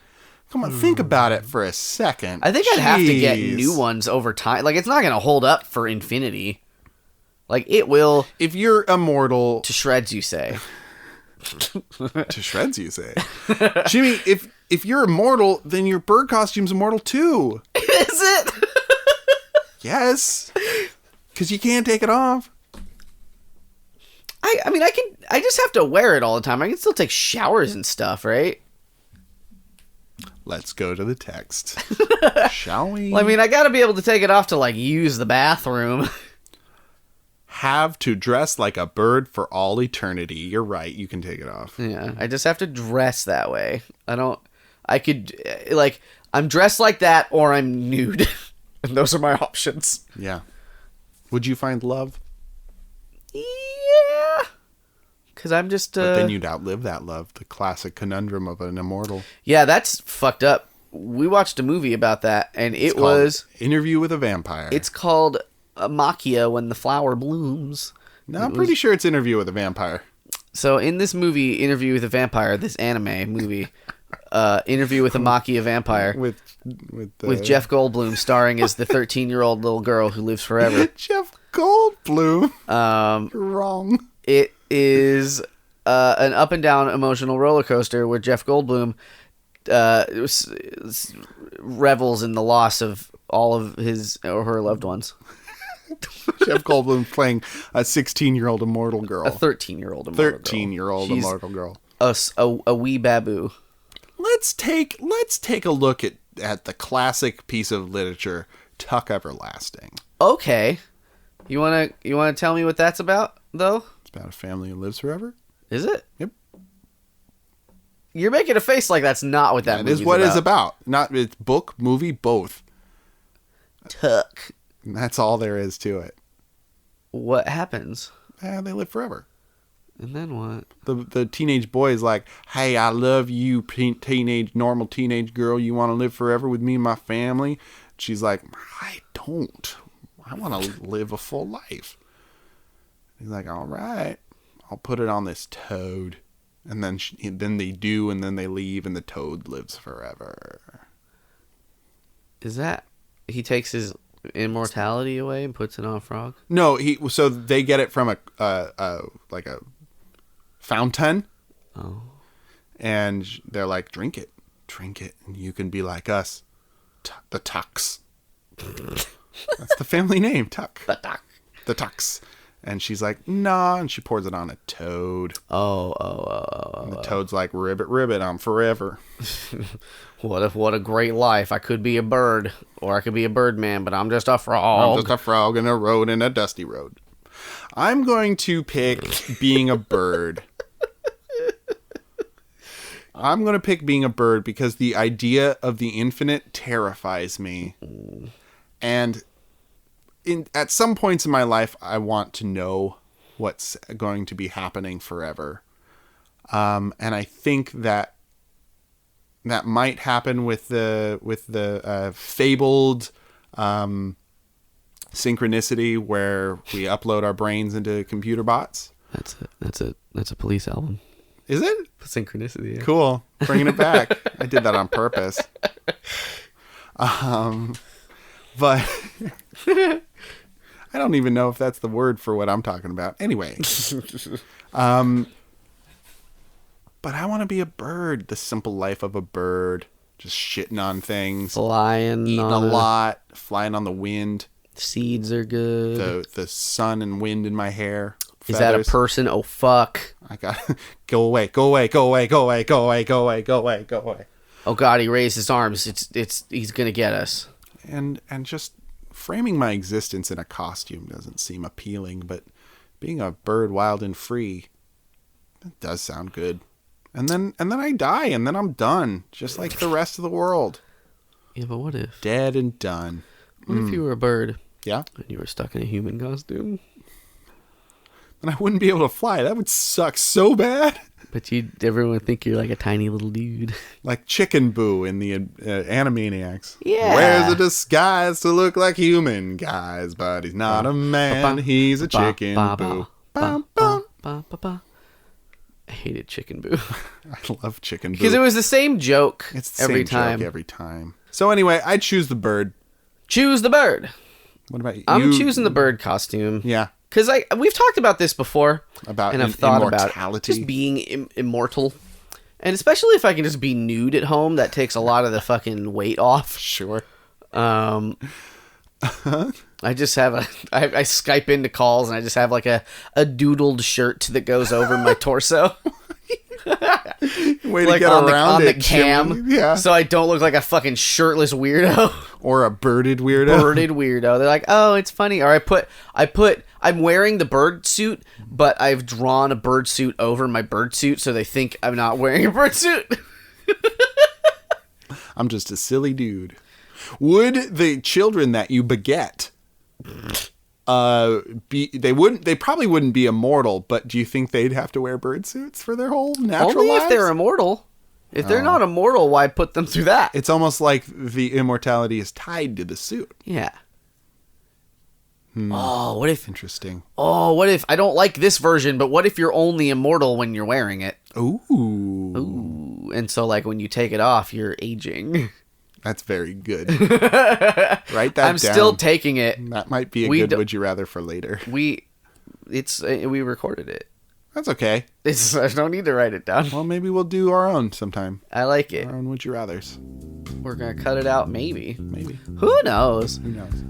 Speaker 1: Come on, think about it for a second.
Speaker 2: I think I'd have to get new ones over time. Like, it's not going to hold up for infinity. Like, it will...
Speaker 1: If you're immortal...
Speaker 2: To shreds, you say.
Speaker 1: To shreds, you say. Jimmy, if you're immortal, then your bird costume's immortal too.
Speaker 2: Is it?
Speaker 1: Yes. Because you can't take it off.
Speaker 2: I mean, I just have to wear it all the time. I can still take showers and stuff, right?
Speaker 1: Let's go to the text. Shall we?
Speaker 2: Well, I mean, I got to be able to take it off to, like, use the bathroom.
Speaker 1: Have to dress like a bird for all eternity. You're right. You can take it off.
Speaker 2: Yeah, I just have to dress that way. I'm dressed like that or I'm nude. And those are my options.
Speaker 1: Yeah. Would you find love?
Speaker 2: Yeah. Because I'm just...
Speaker 1: But then you'd outlive that love. The classic conundrum of an immortal.
Speaker 2: Yeah, that's fucked up. We watched a movie about that, and it was...
Speaker 1: Interview with a Vampire.
Speaker 2: It's called Machia When the Flower Blooms.
Speaker 1: No, I'm pretty sure it's Interview with a Vampire.
Speaker 2: So in this movie, Interview with a Vampire, this anime movie, Interview with a Machia Vampire... With Jeff Goldblum starring as the 13-year-old little girl who lives forever.
Speaker 1: Jeff Goldblum. You're wrong.
Speaker 2: It is an up and down emotional roller coaster where Jeff Goldblum revels in the loss of all of his or her loved ones.
Speaker 1: Jeff Goldblum playing a 16-year-old immortal girl.
Speaker 2: A 13-year-old immortal girl.
Speaker 1: 13-year-old immortal girl.
Speaker 2: A wee babu.
Speaker 1: Let's take a look at the classic piece of literature, Tuck Everlasting.
Speaker 2: Okay. You wanna tell me what that's about, though?
Speaker 1: It's about a family who lives forever.
Speaker 2: Is it?
Speaker 1: Yep.
Speaker 2: You're making a face like that's not what that movie's
Speaker 1: is what
Speaker 2: about.
Speaker 1: it's about. Not it's book, movie, both.
Speaker 2: Tuck.
Speaker 1: And that's all there is to it.
Speaker 2: What happens?
Speaker 1: They live forever.
Speaker 2: And then what?
Speaker 1: The teenage boy is like, hey, I love you, normal teenage girl. You want to live forever with me and my family? She's like, I don't. I want to live a full life. He's like, all right, I'll put it on this toad. And then they do, and then they leave, and the toad lives forever.
Speaker 2: Is that... He takes his immortality away and puts it on a frog?
Speaker 1: No, so they get it from a fountain.
Speaker 2: Oh.
Speaker 1: And they're like, drink it, and you can be like us. the Tucks. That's the family name, Tuck.
Speaker 2: The Tuck.
Speaker 1: The Tucks. And she's like, nah, and she pours it on a toad.
Speaker 2: Oh.
Speaker 1: And the toad's like, ribbit, ribbit, I'm forever.
Speaker 2: What a great life. I could be a bird, or I could be a birdman, but I'm just a frog.
Speaker 1: I'm just a frog in a road, in a dusty road. I'm going to pick being a bird. I'm going to pick being a bird because the idea of the infinite terrifies me. And at some points in my life, I want to know what's going to be happening forever. And I think that might happen with the fabled synchronicity where we upload our brains into computer bots.
Speaker 2: That's a Police album.
Speaker 1: Is it?
Speaker 2: Synchronicity. Yeah.
Speaker 1: Cool. Bringing it back. I did that on purpose. But I don't even know if that's the word for what I'm talking about. Anyway. But I want to be a bird. The simple life of a bird. Just shitting on things.
Speaker 2: Flying.
Speaker 1: Eating a lot. Flying on the wind.
Speaker 2: Seeds are good.
Speaker 1: The sun and wind in my hair.
Speaker 2: Is that a person? Oh, fuck.
Speaker 1: I got go away, go away, go away, go away, go away, go away, go away, go away.
Speaker 2: Oh God, he raised his arms. He's gonna get us.
Speaker 1: And just framing my existence in a costume doesn't seem appealing, but being a bird wild and free, that does sound good. And then I die, and then I'm done, just like the rest of the world.
Speaker 2: Yeah, but what if?
Speaker 1: Dead and done.
Speaker 2: What if you were a bird?
Speaker 1: Yeah?
Speaker 2: And you were stuck in a human costume?
Speaker 1: And I wouldn't be able to fly. That would suck so bad.
Speaker 2: But everyone would think you're like a tiny little dude.
Speaker 1: Like Chicken Boo in the Animaniacs.
Speaker 2: Yeah.
Speaker 1: Wears a disguise to look like human guys, but he's not a man. He's a chicken boo.
Speaker 2: I hated Chicken Boo.
Speaker 1: I love Chicken Boo.
Speaker 2: Because it was the same joke
Speaker 1: it's the
Speaker 2: every
Speaker 1: same
Speaker 2: time.
Speaker 1: Joke every time. So anyway, I choose the bird.
Speaker 2: Choose the bird.
Speaker 1: What about you?
Speaker 2: I'm choosing the bird costume.
Speaker 1: Yeah.
Speaker 2: Because we've talked about this before.
Speaker 1: About
Speaker 2: and I've thought
Speaker 1: immortality.
Speaker 2: about just being immortal. And especially if I can just be nude at home, that takes a lot of the fucking weight off.
Speaker 1: Sure.
Speaker 2: I just have I Skype into calls and I just have like a doodled shirt that goes over my torso.
Speaker 1: Way
Speaker 2: like
Speaker 1: to get around
Speaker 2: on
Speaker 1: it,
Speaker 2: the cam.
Speaker 1: Jimmy. Yeah.
Speaker 2: So I don't look like a fucking shirtless weirdo.
Speaker 1: Or a birded weirdo.
Speaker 2: Birded weirdo. They're like, oh, it's funny. Or I'm wearing the bird suit, but I've drawn a bird suit over my bird suit, so they think I'm not wearing a bird suit.
Speaker 1: I'm just a silly dude. Would the children that you beget they probably wouldn't be immortal, but do you think they'd have to wear bird suits for their whole natural
Speaker 2: Only
Speaker 1: lives?
Speaker 2: if they're immortal. If they're not immortal, why put them through that?
Speaker 1: It's almost like the immortality is tied to the suit.
Speaker 2: Yeah. Oh, what if...
Speaker 1: Interesting.
Speaker 2: Oh, what if... I don't like this version, but what if you're only immortal when you're wearing it?
Speaker 1: Ooh.
Speaker 2: And so, like, when you take it off, you're aging.
Speaker 1: That's very good. Write that down.
Speaker 2: I'm still taking it.
Speaker 1: That might be a good would you rather for later.
Speaker 2: We recorded it.
Speaker 1: That's okay.
Speaker 2: I don't need to write it down.
Speaker 1: Well, maybe we'll do our own sometime.
Speaker 2: I like it.
Speaker 1: Our own would you rathers.
Speaker 2: We're going to cut it out, maybe.
Speaker 1: Maybe.
Speaker 2: Who knows?
Speaker 1: Who knows?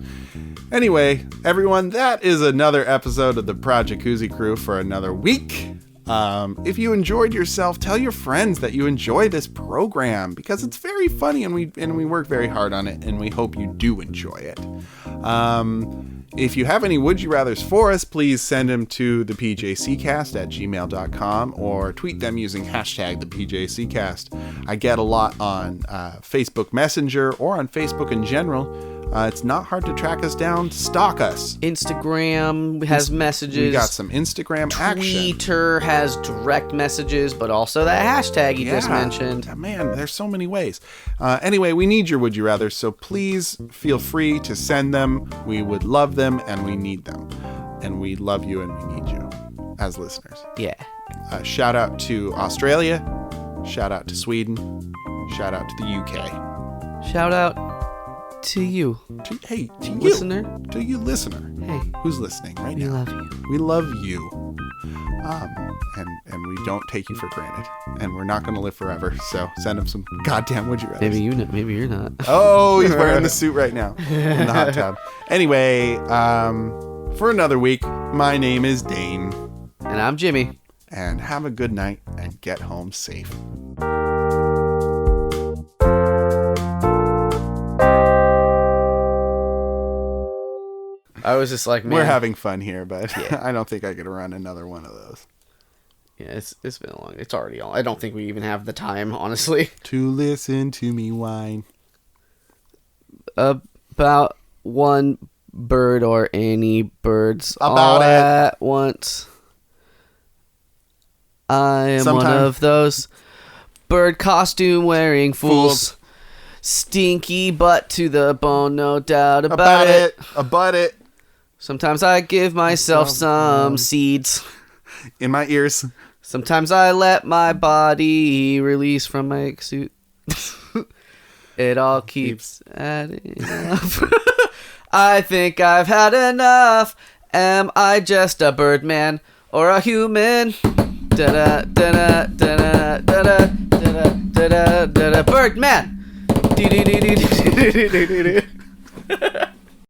Speaker 1: Anyway, everyone, that is another episode of the Project Koozie Crew for another week. If you enjoyed yourself, tell your friends that you enjoy this program because it's very funny and we work very hard on it and we hope you do enjoy it. If you have any would you rathers for us, please send them to the PJCcast at gmail.com or tweet them using hashtag the PJCcast. I get a lot on Facebook Messenger or on Facebook in general. It's not hard to track us down. Stalk us.
Speaker 2: Instagram has messages.
Speaker 1: We got some Instagram action.
Speaker 2: Twitter has direct messages, but also that hashtag you just mentioned.
Speaker 1: Man, there's so many ways. Anyway, we need your would you rather, so please feel free to send them. We would love them and we need them. And we love you and we need you as listeners.
Speaker 2: Yeah.
Speaker 1: Shout out to Australia. Shout out to Sweden. Shout out to the UK.
Speaker 2: Shout out to you.
Speaker 1: To you.
Speaker 2: Listener.
Speaker 1: To you, listener.
Speaker 2: Hey.
Speaker 1: Who's listening right
Speaker 2: We
Speaker 1: now?
Speaker 2: love you.
Speaker 1: We love you. And we don't take you for granted. And we're not going to live forever. So send him some goddamn would you rather.
Speaker 2: Maybe you're not.
Speaker 1: Oh, he's wearing the suit right now in the hot tub. Anyway, for another week, my name is Dane.
Speaker 2: And I'm Jimmy.
Speaker 1: And have a good night and get home safe.
Speaker 2: I was just like, man.
Speaker 1: We're having fun here, but yeah. I don't think I could run another one of those.
Speaker 2: Yeah, it's been a long. It's already all. I don't think we even have the time, honestly.
Speaker 1: To listen to me whine.
Speaker 2: About one bird or any birds
Speaker 1: about
Speaker 2: all
Speaker 1: it.
Speaker 2: At once. I am one of those bird costume wearing fools. Stinky butt to the bone, no doubt about it.
Speaker 1: About it.
Speaker 2: Sometimes I give myself some seeds.
Speaker 1: In my ears.
Speaker 2: Sometimes I let my body release from my suit. It all keeps adding up. I think I've had enough. Am I just a birdman or a human? Da da da da da da da da da da Birdman.